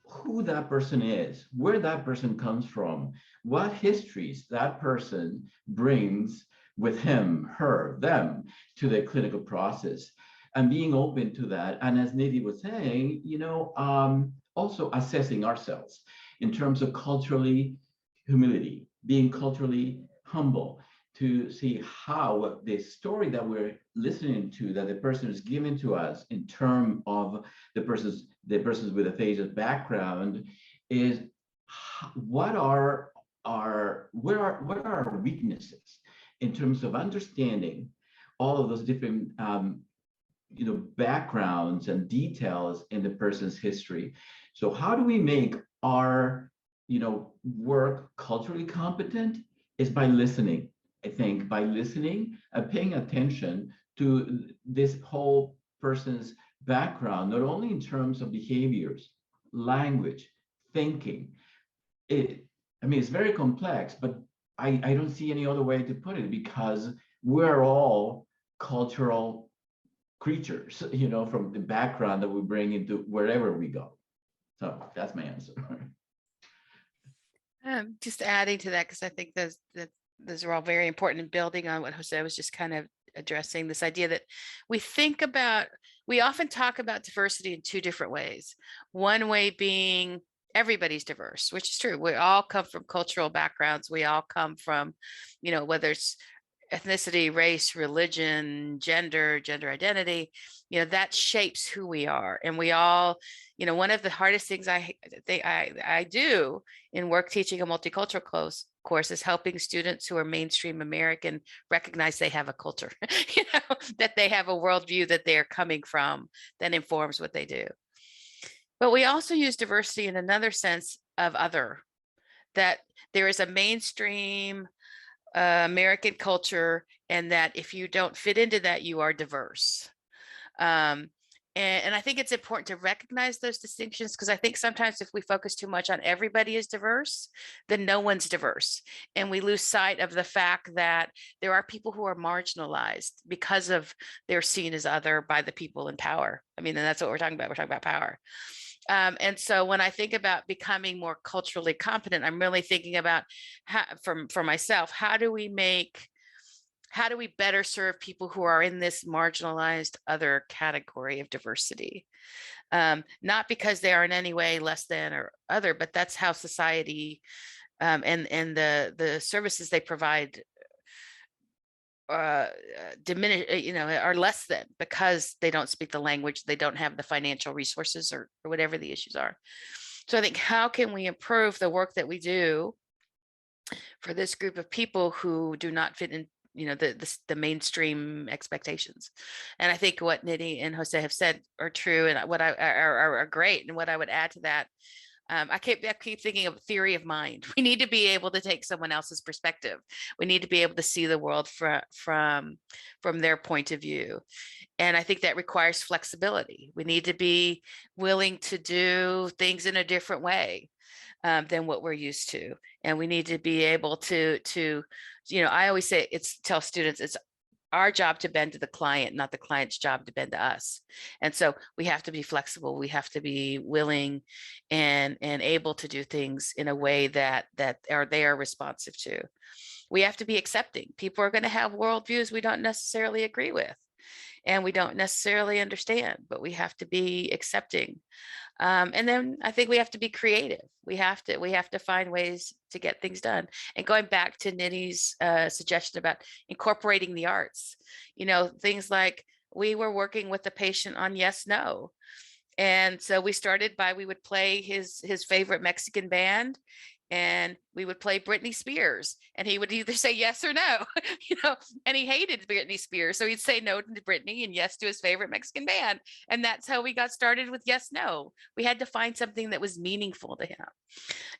who that person is, where that person comes from, what histories that person brings with him, her, them to the clinical process, and being open to that. And as Nidhi was saying, also assessing ourselves in terms of culturally humility, being culturally humble, to see how the story that we're listening to, that the person is giving to us in terms of the persons with aphasia background, is what are our weaknesses in terms of understanding all of those different backgrounds and details in the person's history. So how do we make our work culturally competent? Is by listening. I think by listening and paying attention to this whole person's background, not only in terms of behaviors, language, thinking. It's very complex, but I don't see any other way to put it, because we're all cultural creatures, from the background that we bring into wherever we go. So that's my answer. Just adding to that, because I think those are all very important, in building on what Jose was just kind of addressing, this idea that we often talk about diversity in two different ways. One way being everybody's diverse, which is true. We all come from cultural backgrounds. We all come from, whether it's ethnicity, race, religion, gender identity, that shapes who we are. And we all, one of the hardest things I do in work teaching a multicultural course is helping students who are mainstream American recognize they have a culture, that they have a worldview that they're coming from that informs what they do. But we also use diversity in another sense of other, that there is a mainstream American culture, and that if you don't fit into that, you are diverse. And I think it's important to recognize those distinctions, because I think sometimes if we focus too much on everybody is diverse, then no one's diverse. And we lose sight of the fact that there are people who are marginalized because of they're seen as other by the people in power. And that's what we're talking about. We're talking about power. And so when I think about becoming more culturally competent, I'm really thinking about for myself, how do we better serve people who are in this marginalized other category of diversity? Not because they are in any way less than or other, but that's how society and the services they provide diminish, are less than, because they don't speak the language, they don't have the financial resources, or whatever the issues are. So I think, how can we improve the work that we do for this group of people who do not fit in, the mainstream expectations? And I think what Nidhi and Jose have said are true, and what are great. And what I would add to that, I keep thinking of theory of mind. We need to be able to take someone else's perspective. We need to be able to see the world from their point of view. And I think that requires flexibility. We need to be willing to do things in a different way than what we're used to. And we need to be able to I always say, tell students, it's our job to bend to the client, not the client's job to bend to us. And so we have to be flexible. We have to be willing and able to do things in a way that they are responsive to. We have to be accepting. People are going to have worldviews we don't necessarily agree with, and we don't necessarily understand, but we have to be accepting. And then I think we have to be creative. We have to find ways to get things done. And going back to Nidhi's suggestion about incorporating the arts, things like, we were working with the patient on yes, no. And so we started we would play his favorite Mexican band, and we would play Britney Spears, and he would either say yes or no, and he hated Britney Spears. So he'd say no to Britney and yes to his favorite Mexican band. And that's how we got started with yes, no. We had to find something that was meaningful to him.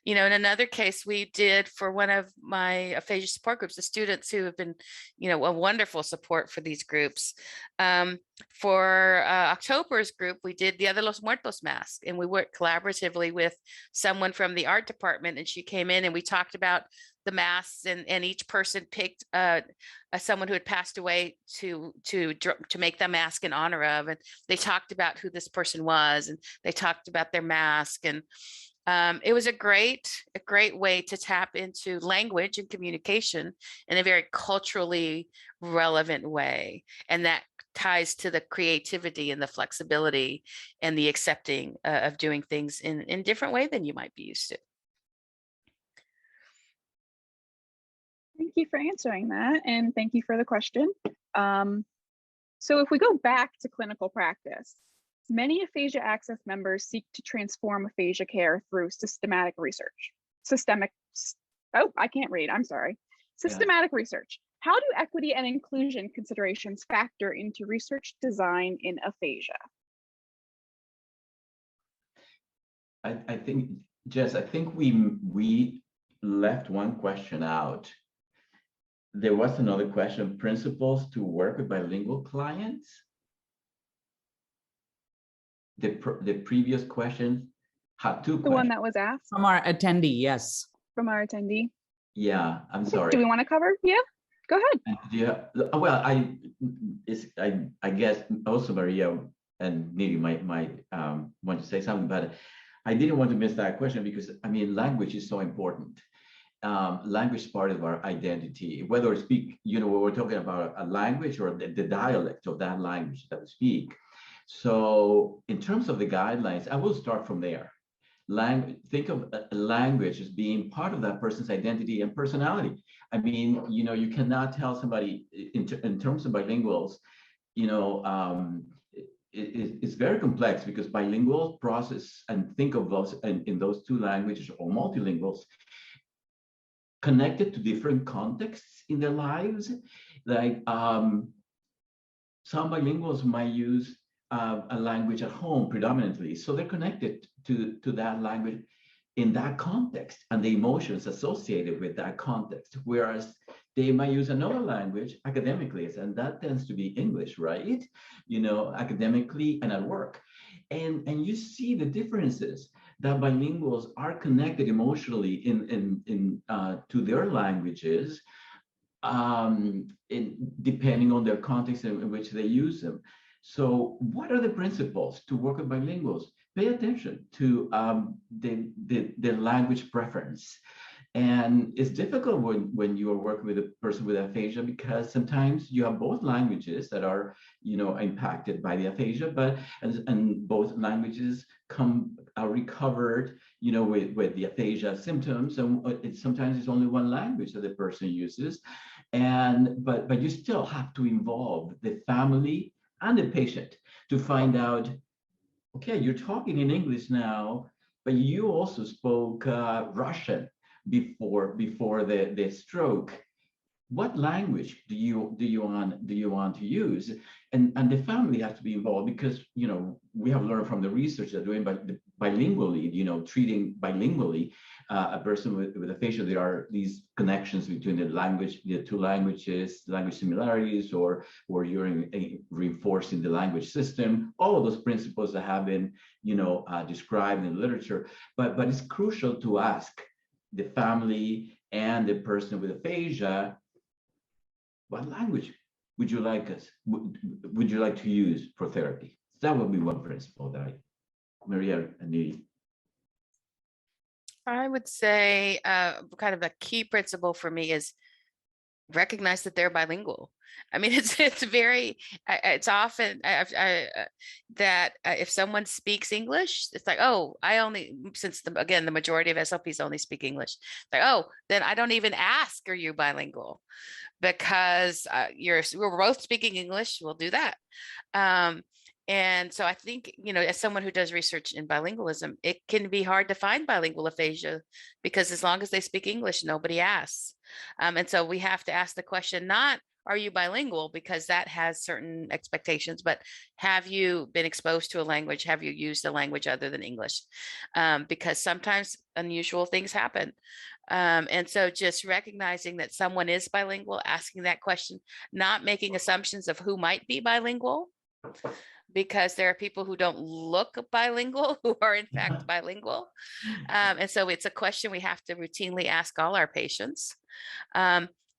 In another case we did for one of my aphasia support groups, the students who have been, a wonderful support for these groups. For October's group, we did Dia de los Muertos mask, and we worked collaboratively with someone from the art department, and she came in and we talked about the masks, and each person picked someone who had passed away to make the mask in honor of, and they talked about who this person was, and they talked about their mask. And it was a great way to tap into language and communication in a very culturally relevant way. And that ties to the creativity and the flexibility and the accepting of doing things in a different way than you might be used to. Thank you for answering that, and thank you for the question. So if we go back to clinical practice, many aphasia access members seek to transform aphasia care through systematic research. Systematic research. How do equity and inclusion considerations factor into research design in aphasia? I think, Jess, I think we left one question out. There was another question, principles to work with bilingual clients. The previous question had two questions. The one that was asked? From our attendee, yes. From our attendee? Yeah, I'm sorry. Do we want to cover? Yeah, go ahead. Yeah, well, I guess also Maria and Nidhi might want to say something, but I didn't want to miss that question because, I mean, language is so important. Language is part of our identity, whether we speak, we're talking about a language or the dialect of that language that we speak. So in terms of the guidelines, I will start from there. Think of language as being part of that person's identity and personality. I mean, you cannot tell somebody in terms of bilinguals, it's very complex because bilingual process and think of those in those two languages or multilinguals connected to different contexts in their lives. Like some bilinguals might use a language at home predominantly, so they're connected to that language in that context and the emotions associated with that context, whereas they might use another language academically, and that tends to be English, right? Academically and at work, and you see the differences that bilinguals are connected emotionally to their languages, depending on their context in which they use them. So what are the principles to work with bilinguals? Pay attention to the language preference. And it's difficult when you are working with a person with aphasia, because sometimes you have both languages that are, impacted by the aphasia, and both languages are recovered, with the aphasia symptoms, and sometimes it's only one language that the person uses, but you still have to involve the family and the patient to find out, okay, you're talking in English now, but you also spoke Russian before the stroke. What language do you want to use? And the family has to be involved, because we have learned from the research that doing bilingually, treating bilingually a person with aphasia, there are these connections between the two languages, language similarities, or you're reinforcing the language system. All of those principles that have been described in the literature, but it's crucial to ask the family and the person with aphasia, what language would you like to use for therapy? That would be one principle that Maria and Nidhi. I would say kind of a key principle for me is recognize that they're bilingual. I mean, it's often that if someone speaks English, it's like, oh, since the majority of SLPs only speak English, like, oh, then I don't even ask, are you bilingual? Because we're both speaking English, we'll do that. And so I think, as someone who does research in bilingualism, it can be hard to find bilingual aphasia, because as long as they speak English, nobody asks. And so we have to ask the question, not are you bilingual, because that has certain expectations, but have you been exposed to a language? Have you used a language other than English? Because sometimes unusual things happen. And so just recognizing that someone is bilingual, asking that question, not making assumptions of who might be bilingual, because there are people who don't look bilingual who are in fact bilingual. And so it's a question we have to routinely ask all our patients,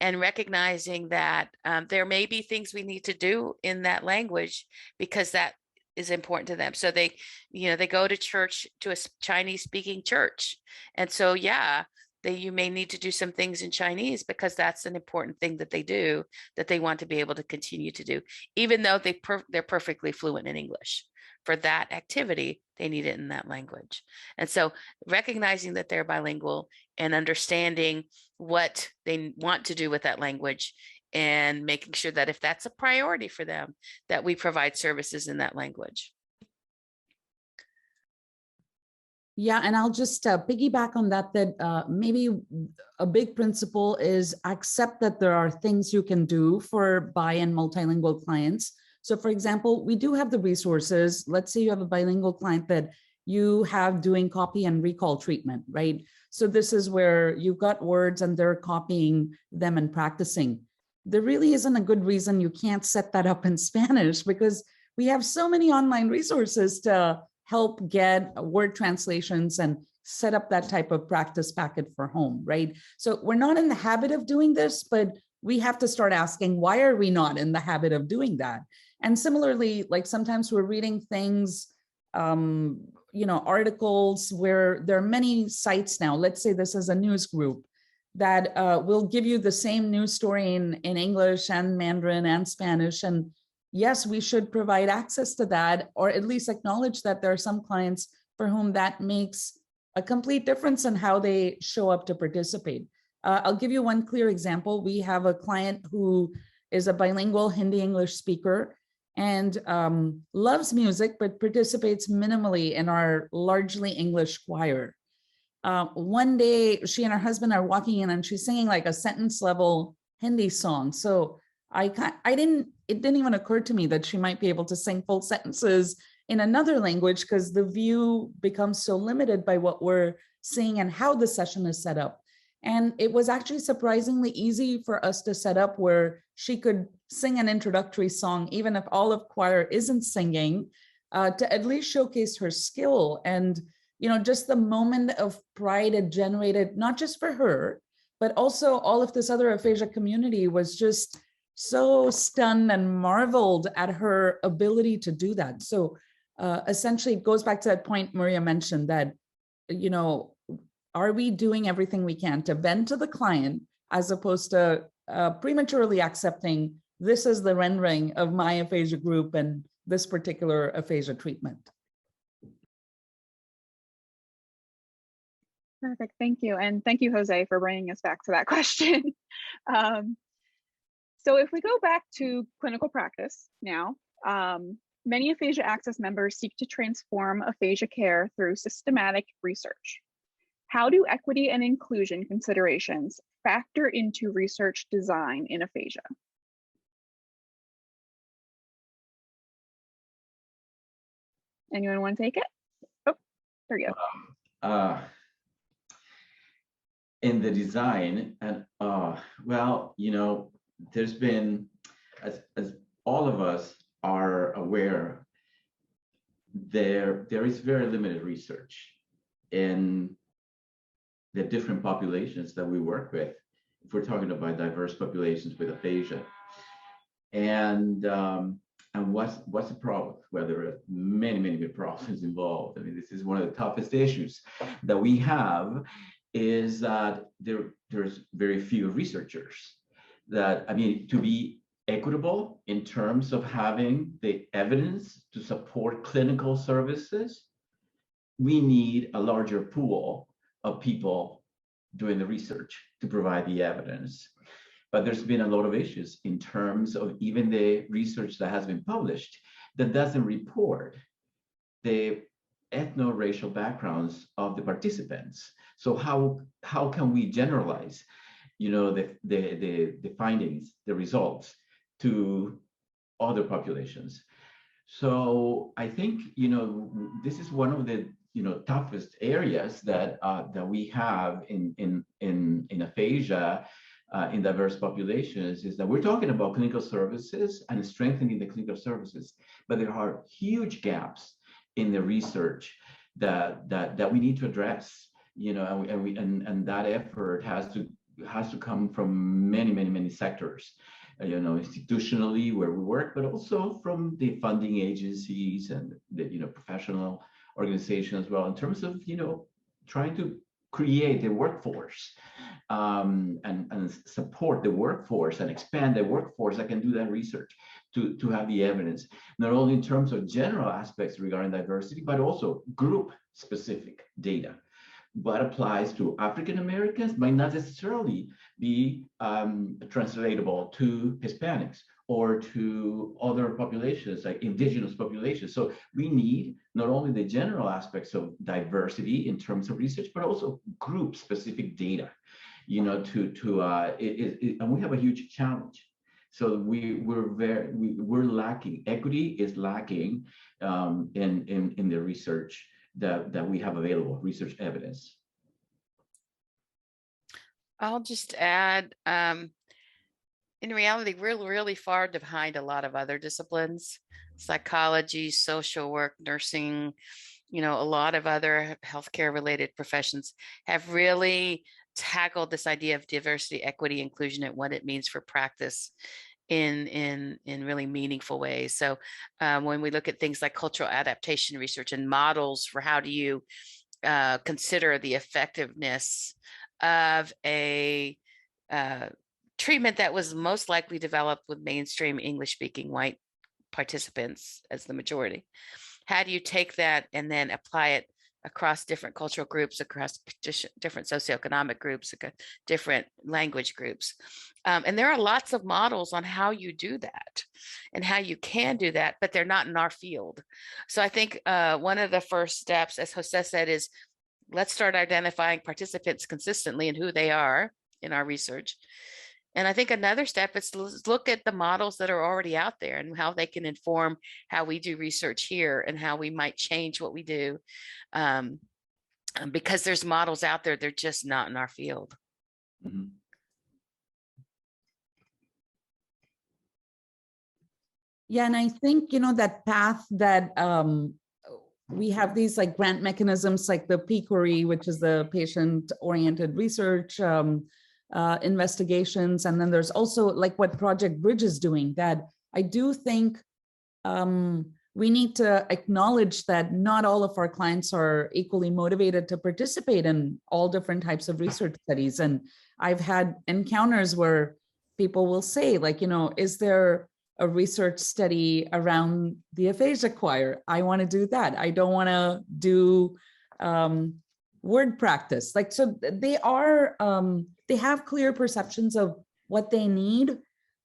and recognizing that there may be things we need to do in that language because that is important to them. So they go to church, to a Chinese speaking church. And so, yeah, that you may need to do some things in Chinese because that's an important thing that they do, that they want to be able to continue to do, even though they're perfectly fluent in English. For that activity, they need it in that language. And so recognizing that they're bilingual and understanding what they want to do with that language, and making sure that if that's a priority for them, that we provide services in that language. Yeah, and I'll just piggyback on that, maybe a big principle is accept that there are things you can do for bi and multilingual clients. So for example, we do have the resources. Let's say you have a bilingual client that you have doing copy and recall treatment, right? So this is where you've got words and they're copying them and practicing. There really isn't a good reason you can't set that up in Spanish, because we have so many online resources to help get word translations and set up that type of practice packet for home, right? So we're not in the habit of doing this, but we have to start asking, why are we not in the habit of doing that? And similarly, like sometimes we're reading things, articles where there are many sites now. Let's say this is a news group that will give you the same news story in English and Mandarin and Spanish. And yes, we should provide access to that, or at least acknowledge that there are some clients for whom that makes a complete difference in how they show up to participate. I'll give you one clear example. We have a client who is a bilingual Hindi-English speaker and loves music, but participates minimally in our largely English choir. One day, she and her husband are walking in and she's singing like a sentence level Hindi song. So it didn't even occur to me that she might be able to sing full sentences in another language, because the view becomes so limited by what we're seeing and how the session is set up. And it was actually surprisingly easy for us to set up where she could sing an introductory song, even if all of choir isn't singing, to at least showcase her skill. And, just the moment of pride it generated, not just for her, but also all of this other aphasia community was just so stunned and marveled at her ability to do that. So essentially it goes back to that point Maria mentioned, that, are we doing everything we can to bend to the client as opposed to prematurely accepting this is the rendering of my aphasia group and this particular aphasia treatment? Perfect, thank you. And thank you, Jose, for bringing us back to that question. So if we go back to clinical practice now, many Aphasia Access members seek to transform aphasia care through systematic research. How do equity and inclusion considerations factor into research design in aphasia? Anyone want to take it? Oh, there you go. In the design, and there's been, as all of us are aware, there is very limited research in the different populations that we work with, if we're talking about diverse populations with aphasia. And what's the problem? Well, there are many problems involved. I mean, this is one of the toughest issues that we have, is that there's very few researchers. To be equitable in terms of having the evidence to support clinical services, we need a larger pool of people doing the research to provide the evidence. But there's been a lot of issues in terms of even the research that has been published that doesn't report the ethno-racial backgrounds of the participants. So how can we generalize, the findings, the results to other populations? So I think, this is one of the toughest areas that we have in aphasia in diverse populations, is that we're talking about clinical services and strengthening the clinical services, but there are huge gaps in the research that we need to address, and that effort has to come from many sectors, institutionally where we work, but also from the funding agencies and the professional organization as well, in terms of trying to create the workforce and support the workforce and expand the workforce that can do that research to have the evidence, not only in terms of general aspects regarding diversity, but also group specific data. What applies to African Americans might not necessarily be translatable to Hispanics or to other populations like indigenous populations. So we need not only the general aspects of diversity in terms of research, but also group specific data, you know, and we have a huge challenge. So we're lacking, equity is lacking in the research that we have available, research evidence. I'll just add, in reality, we're really far behind a lot of other disciplines, psychology, social work, nursing, you know, a lot of other healthcare related professions have really tackled this idea of diversity, equity, inclusion, and what it means for practice in really meaningful ways. So when we look at things like cultural adaptation research and models for how do you consider the effectiveness of a treatment that was most likely developed with mainstream English speaking white participants as the majority. How do you take that and then apply it across different cultural groups, across different socioeconomic groups, different language groups? And there are lots of models on how you do that and how you can do that, but they're not in our field. So I think one of the first steps, as Jose said, is let's start identifying participants consistently and who they are in our research. And I think another step is to look at the models that are already out there and how they can inform how we do research here and how we might change what we do. Because there's models out there, they're just not in our field. Mm-hmm. Yeah, and I think, you know, that path that we have these like grant mechanisms like the PCORI, which is the patient-oriented research investigations. And then there's also like what Project Bridge is doing, that I do think we need to acknowledge that not all of our clients are equally motivated to participate in all different types of research studies. And I've had encounters where people will say like, you know, is there a research study around the aphasia choir? I want to do that. I don't want to do word practice. Like, so they are, they have clear perceptions of what they need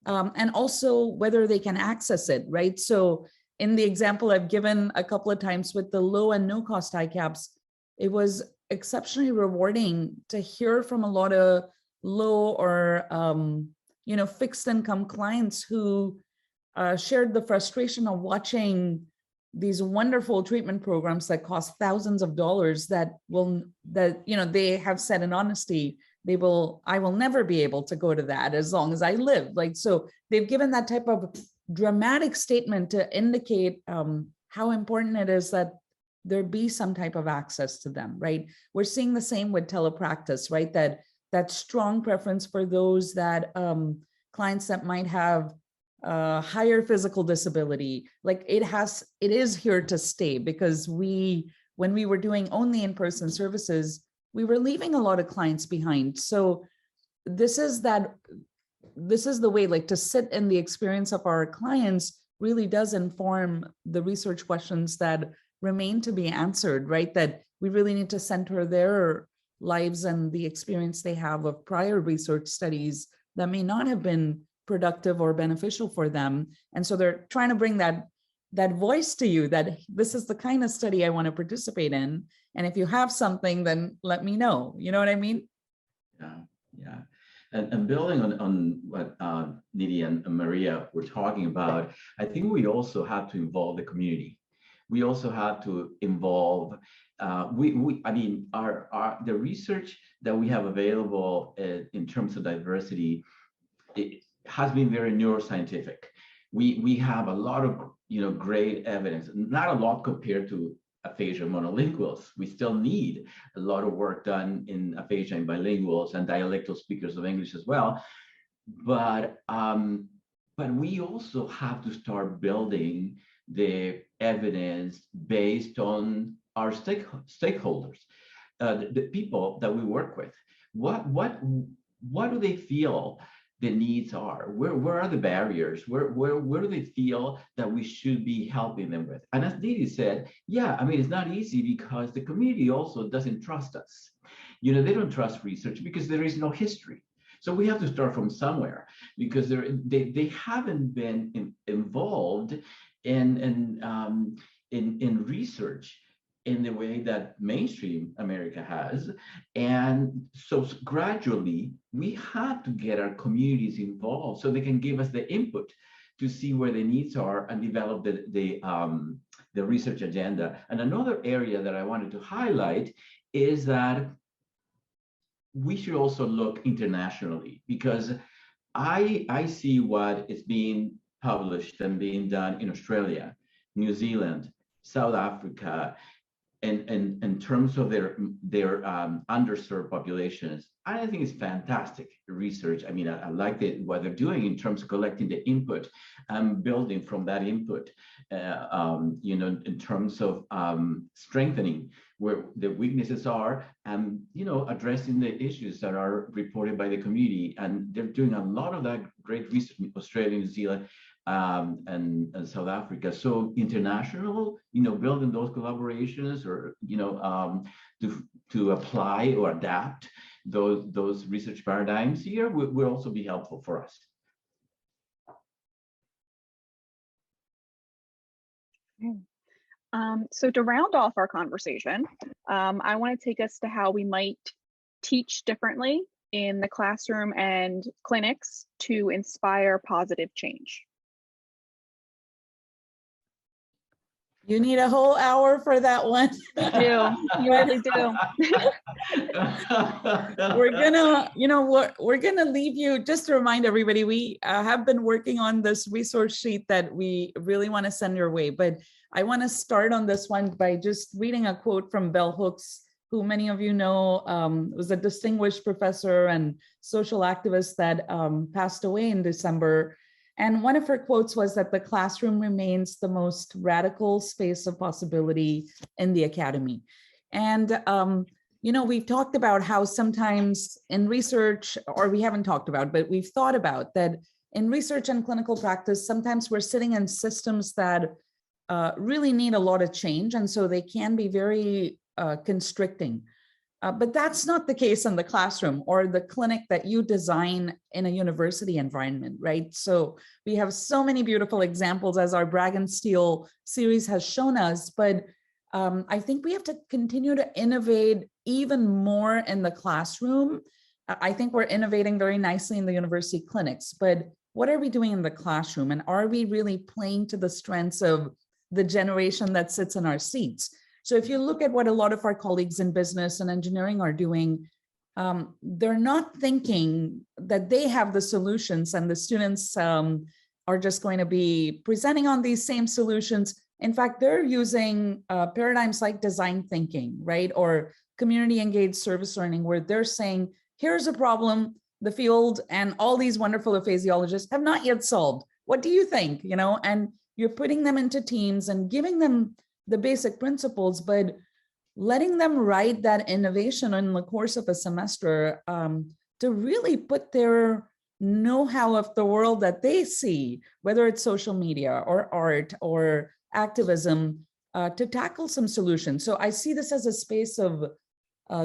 and also whether they can access it, right? So in the example I've given a couple of times with the low and no cost ICAPs, it was exceptionally rewarding to hear from a lot of low or, you know, fixed income clients who shared the frustration of watching these wonderful treatment programs that cost thousands of dollars that you know, they have said in honesty, I will never be able to go to that as long as I live. Like, so they've given that type of dramatic statement to indicate how important it is that there be some type of access to them, right? We're seeing the same with telepractice, right? That strong preference for those that clients that might have higher physical disability, like it is here to stay, because when we were doing only in-person services, we were leaving a lot of clients behind. So this is the way, like, to sit in the experience of our clients really does inform the research questions that remain to be answered, right? That we really need to center their lives and the experience they have of prior research studies that may not have been productive or beneficial for them. And so they're trying to bring that voice to you, that this is the kind of study I want to participate in. And if you have something, then let me know. You know what I mean? Yeah. And building on what Nidhi and Maria were talking about, I think we also have to involve the community. We also have to involve, I mean, the research that we have available in terms of diversity, it has been very neuroscientific. We have a lot of, you know, great evidence, not a lot compared to aphasia monolinguals. We still need a lot of work done in aphasia and bilinguals and dialectal speakers of English as well. But we also have to start building the evidence based on our stakeholders. the people that we work with. What do they feel the needs are? Where are the barriers? Where do they feel that we should be helping them with? And as Didi said, yeah, I mean, it's not easy because the community also doesn't trust us. You know, they don't trust research because there is no history. So we have to start from somewhere because they haven't been involved in research in the way that mainstream America has. And so gradually, we have to get our communities involved so they can give us the input to see where the needs are and develop the research agenda. And another area that I wanted to highlight is that we should also look internationally, because I see what is being published and being done in Australia, New Zealand, South Africa, in terms of their underserved populations. I think it's fantastic research. I mean, I like what they're doing in terms of collecting the input and building from that input, you know, in terms of strengthening where the weaknesses are and, you know, addressing the issues that are reported by the community. And they're doing a lot of that great research in Australia, New Zealand, and South Africa. So international, you know, building those collaborations, or, you know, to apply or adapt those research paradigms here will also be helpful for us. So to round off our conversation, I want to take us to how we might teach differently in the classroom and clinics to inspire positive change. You need a whole hour for that one. You do. You really do. We're gonna, you know, we're gonna leave you, just to remind everybody, we have been working on this resource sheet that we really want to send your way. But I want to start on this one by just reading a quote from Bell Hooks, who many of you know was a distinguished professor and social activist that passed away in December. And one of her quotes was that the classroom remains the most radical space of possibility in the academy. And, you know, we've talked about how sometimes in research, or we haven't talked about, but we've thought about that in research and clinical practice, sometimes we're sitting in systems that really need a lot of change. And so they can be very constricting. But that's not the case in the classroom or the clinic that you design in a university environment, right? So we have so many beautiful examples, as our Bragg and Steele series has shown us, but I think we have to continue to innovate even more in the classroom. I think we're innovating very nicely in the university clinics, but what are we doing in the classroom? And are we really playing to the strengths of the generation that sits in our seats? So if you look at what a lot of our colleagues in business and engineering are doing, they're not thinking that they have the solutions and the students are just going to be presenting on these same solutions. In fact, they're using paradigms like design thinking, right? Or community engaged service learning, where they're saying, here's a problem the field and all these wonderful aphasiologists have not yet solved. What do you think? You know, and you're putting them into teams and giving them the basic principles, but letting them write that innovation in the course of a semester to really put their know-how of the world that they see, whether it's social media or art or activism, to tackle some solutions. So I see this as a space of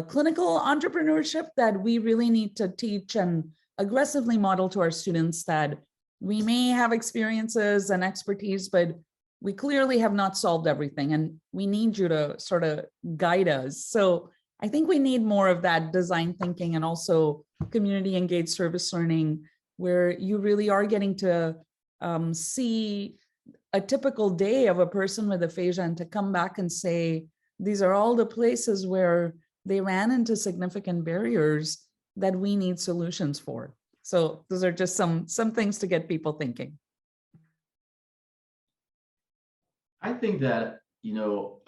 clinical entrepreneurship that we really need to teach and aggressively model to our students, that we may have experiences and expertise, but we clearly have not solved everything, and we need you to sort of guide us. So I think we need more of that design thinking and also community engaged service learning, where you really are getting to see a typical day of a person with aphasia and to come back and say, these are all the places where they ran into significant barriers that we need solutions for. So those are just some things to get people thinking. I think that, you know,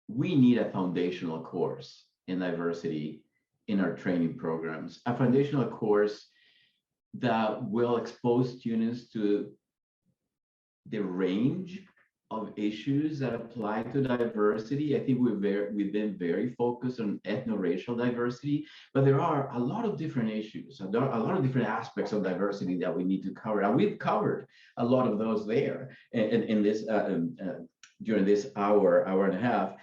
we need a foundational course in diversity in our training programs, a foundational course that will expose students to the range of issues that apply to diversity. I think we've been very focused on ethno-racial diversity, but there are a lot of different issues, a lot of different aspects of diversity that we need to cover. And we've covered a lot of those there in this during this hour and a half,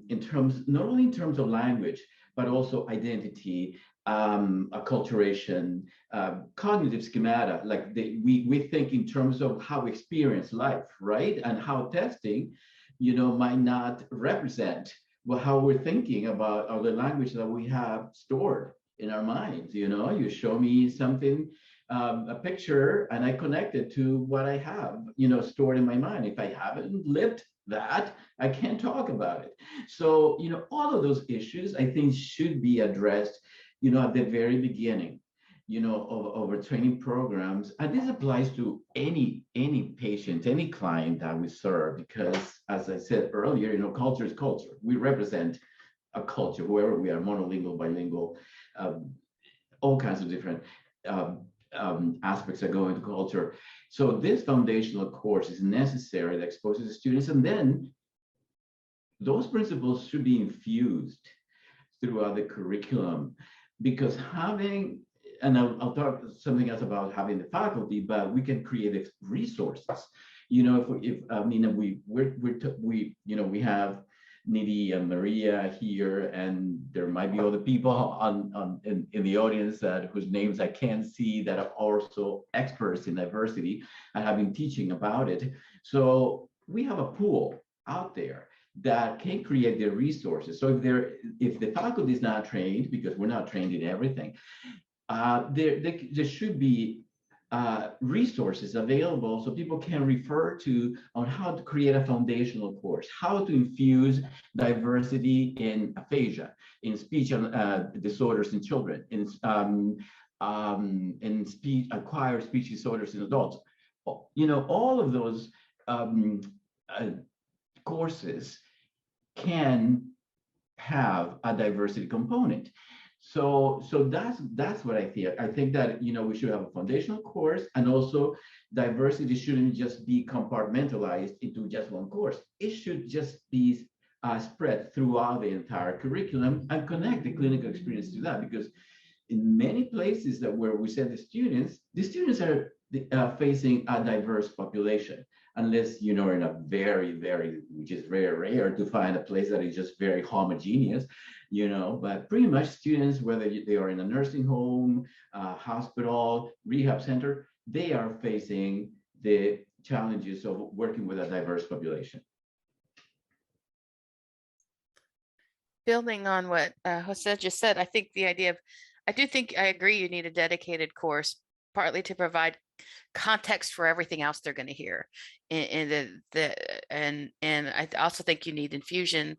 in terms, not only in terms of language, but also identity, acculturation, cognitive schemata. Like we think in terms of how we experience life, right? And how testing, might not represent how we're thinking about or the language that we have stored in our minds. You show me something, a picture, and I connect it to what I have, stored in my mind. If I haven't lived that, I can't talk about it. So, all of those issues, I think, should be addressed, at the very beginning, of our training programs. And this applies to any patient, any client that we serve, because as I said earlier, culture is culture. We represent a culture, whoever we are, monolingual, bilingual, all kinds of different aspects that go into culture. So this foundational course is necessary that exposes the students, and then those principles should be infused throughout the curriculum, because having, and I'll talk something else about having the faculty, but we can create resources. If I mean, we have Nidhi and Maria here, and there might be other people in the audience whose names I can't see that are also experts in diversity and have been teaching about it. So we have a pool out there that can create the resources. So if the faculty is not trained, because we're not trained in everything, there should be resources available so people can refer to on how to create a foundational course, how to infuse diversity in aphasia, in speech disorders in children, in acquired speech disorders in adults. All of those courses can have a diversity component. So that's what I feel. I think that we should have a foundational course, and also diversity shouldn't just be compartmentalized into just one course. It should just be spread throughout the entire curriculum and connect the clinical experience to that. Because in many places where we send the students are facing a diverse population, unless in a very, which is very rare to find a place that is just very homogeneous, but pretty much students, whether they are in a nursing home, hospital, rehab center, they are facing the challenges of working with a diverse population. Building on what Jose just said, I think I agree you need a dedicated course, partly to provide context for everything else they're going to hear, and I also think you need infusion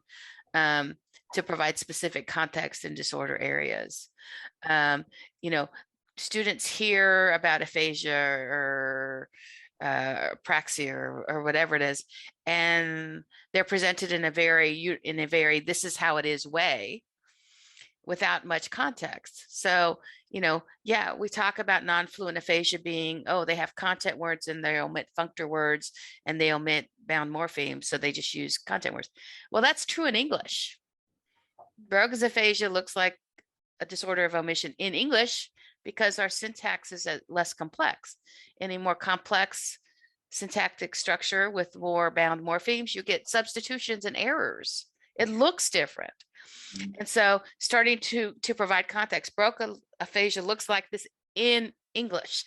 to provide specific context in disorder areas. Students hear about aphasia or praxia or whatever it is, and they're presented in a very this is how it is way, without much context. So, we talk about non-fluent aphasia being, they have content words and they omit functor words and they omit bound morphemes. So they just use content words. Well, that's true in English. Broca's aphasia looks like a disorder of omission in English because our syntax is less complex. In a more complex syntactic structure with more bound morphemes, you get substitutions and errors. It looks different. And so starting to provide context, Broca aphasia looks like this in English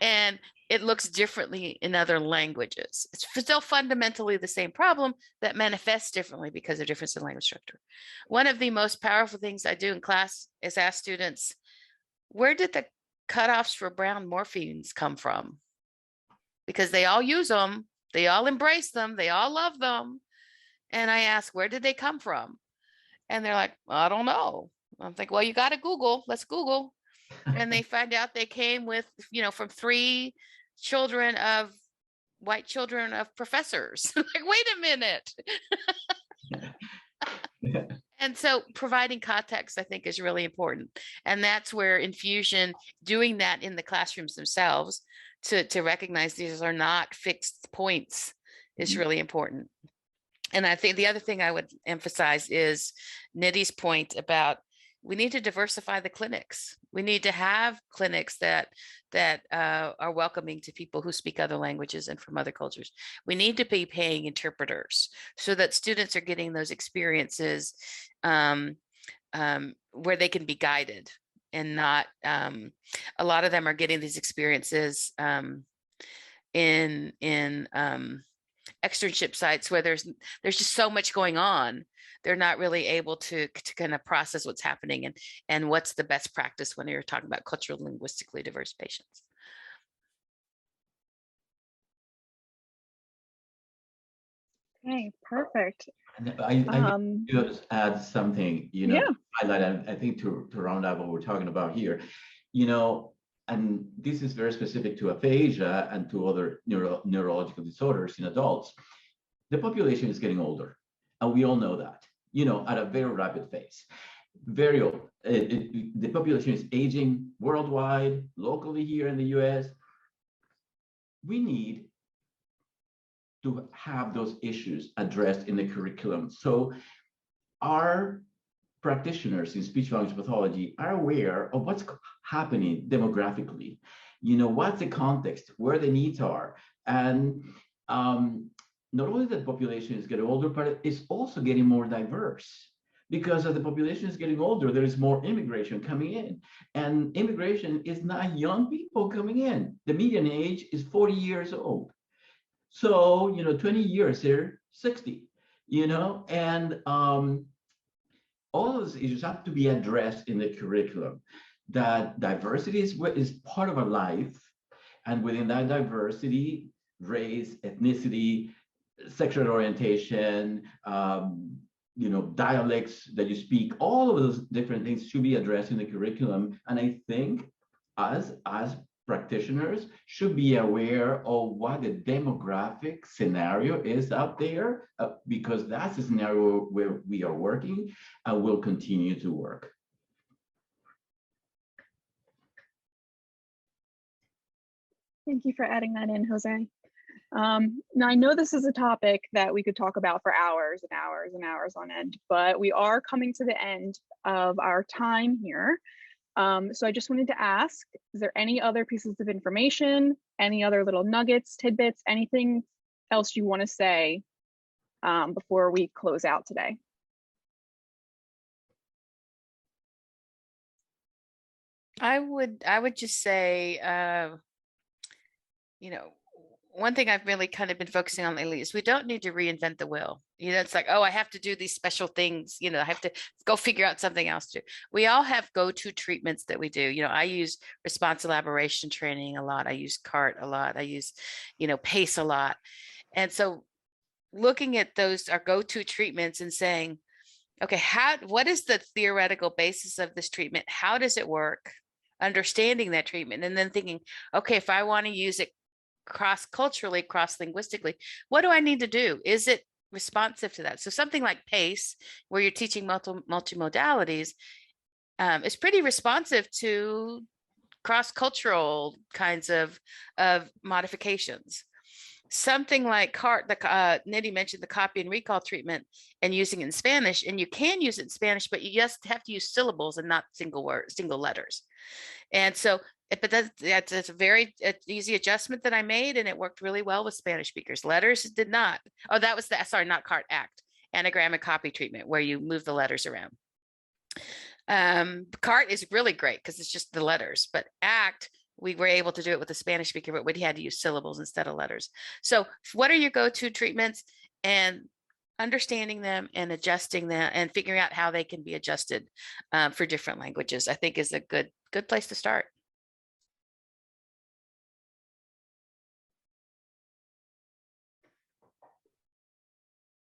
and it looks differently in other languages. It's still fundamentally the same problem that manifests differently because of difference in language structure. One of the most powerful things I do in class is ask students, where did the cutoffs for bound morphemes come from? Because they all use them, they all embrace them, they all love them. And I ask, where did they come from? And they're like, I don't know. I'm like, well, you got to Google. Let's Google. And they find out they came with, from 3 white children of professors. Like, wait a minute. And so providing context, I think, is really important. And that's where infusion, doing that in the classrooms themselves, to recognize these are not fixed points is really important. And I think the other thing I would emphasize is Nidhi's point about we need to diversify the clinics. We need to have clinics that are welcoming to people who speak other languages and from other cultures. We need to be paying interpreters so that students are getting those experiences where they can be guided and not. A lot of them are getting these experiences in externship sites where there's just so much going on. They're not really able to kind of process what's happening and what's the best practice when you're talking about cultural linguistically diverse patients. Okay, perfect. And I just add something, highlight, I think to round out what we're talking about here, and this is very specific to aphasia and to other neurological disorders in adults. The population is getting older, and we all know that, at a very rapid pace. Very old. The population is aging worldwide, locally here in the US. We need to have those issues addressed in the curriculum. So our practitioners in speech language pathology are aware of what's happening demographically, what's the context, where the needs are. And not only that the population is getting older, but it's also getting more diverse. Because as the population is getting older, there is more immigration coming in. And immigration is not young people coming in. The median age is 40 years old. So, 20 years here, 60, and all of those issues have to be addressed in the curriculum. That diversity is part of our life. And within that diversity, race, ethnicity, sexual orientation, dialects that you speak, all of those different things should be addressed in the curriculum. And I think as practitioners should be aware of what the demographic scenario is out there, because that's the scenario where we are working and will continue to work. Thank you for adding that in, Jose. Now, I know this is a topic that we could talk about for hours and hours and hours on end, but we are coming to the end of our time here. So I just wanted to ask, is there any other pieces of information, any other little nuggets, tidbits, anything else you want to say before we close out today? I would just say, one thing I've really kind of been focusing on lately is we don't need to reinvent the wheel. It's like, oh, I have to do these special things. I have to go figure out something else to do. We all have go-to treatments that we do. I use response elaboration training a lot. I use CART a lot. I use, PACE a lot. And so looking at those, our go-to treatments and saying, okay, what is the theoretical basis of this treatment? How does it work? Understanding that treatment and then thinking, okay, if I want to use it cross-culturally, cross-linguistically, what do I need to do? Is it responsive to that? So something like PACE, where you're teaching multimodalities, is pretty responsive to cross-cultural kinds of modifications. Something like CART, Nidhi mentioned the copy and recall treatment and using it in Spanish, and you can use it in Spanish, but you just have to use syllables and not single letters. And so, but that's a very easy adjustment that I made, and it worked really well with Spanish speakers. Letters did not. Oh, that was not CART, ACT, anagram and copy treatment, where you move the letters around. CART is really great because it's just the letters, but ACT, we were able to do it with a Spanish speaker, but we had to use syllables instead of letters. So what are your go-to treatments, and understanding them and adjusting them and figuring out how they can be adjusted for different languages, I think is a good place to start.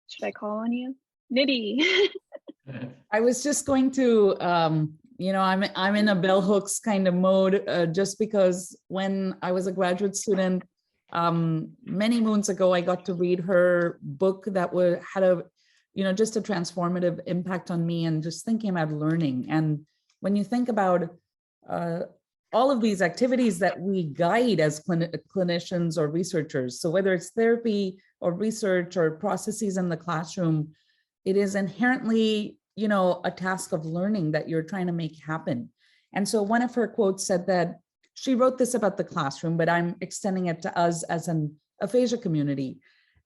Should I call on you? Nidhi. I was just going to, I'm in a bell hooks kind of mode, just because when I was a graduate student, many moons ago, I got to read her book that had a, just a transformative impact on me, and just thinking about learning. And when you think about all of these activities that we guide as clinicians or researchers. So whether it's therapy or research or processes in the classroom, it is inherently, a task of learning that you're trying to make happen. And so one of her quotes said that she wrote this about the classroom, but I'm extending it to us as an aphasia community.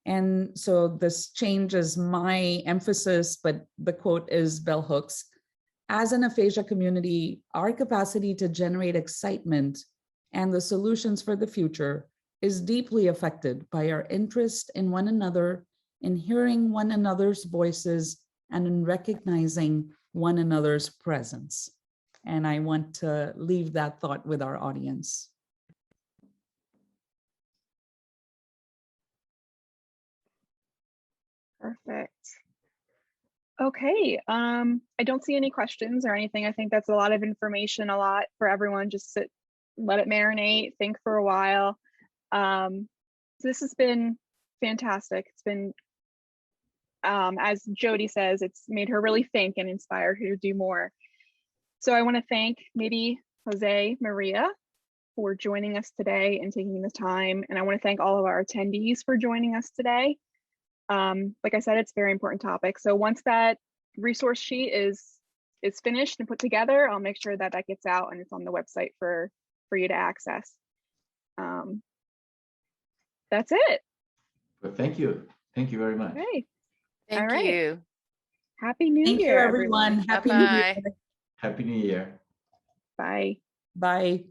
And so this changes my emphasis, but the quote is bell hooks. As an aphasia community, our capacity to generate excitement and the solutions for the future is deeply affected by our interest in one another, in hearing one another's voices, and in recognizing one another's presence. And I want to leave that thought with our audience. Perfect. Okay, I don't see any questions or anything. I think that's a lot of information, a lot for everyone. Just sit, let it marinate, think for a while. So this has been fantastic. It's been, as Jody says, it's made her really think and inspired her to do more. So I want to thank maybe Jose, Maria, for joining us today and taking the time. And I want to thank all of our attendees for joining us today. Like I said, it's a very important topic. So once that resource sheet is finished and put together, I'll make sure that that gets out and it's on the website for you to access. That's it. Well, thank you. Thank you very much. Okay. Thank All right. you. Happy New Thank Year, you, everyone. Happy New Bye-bye. Year. Happy New Year. Bye. Bye.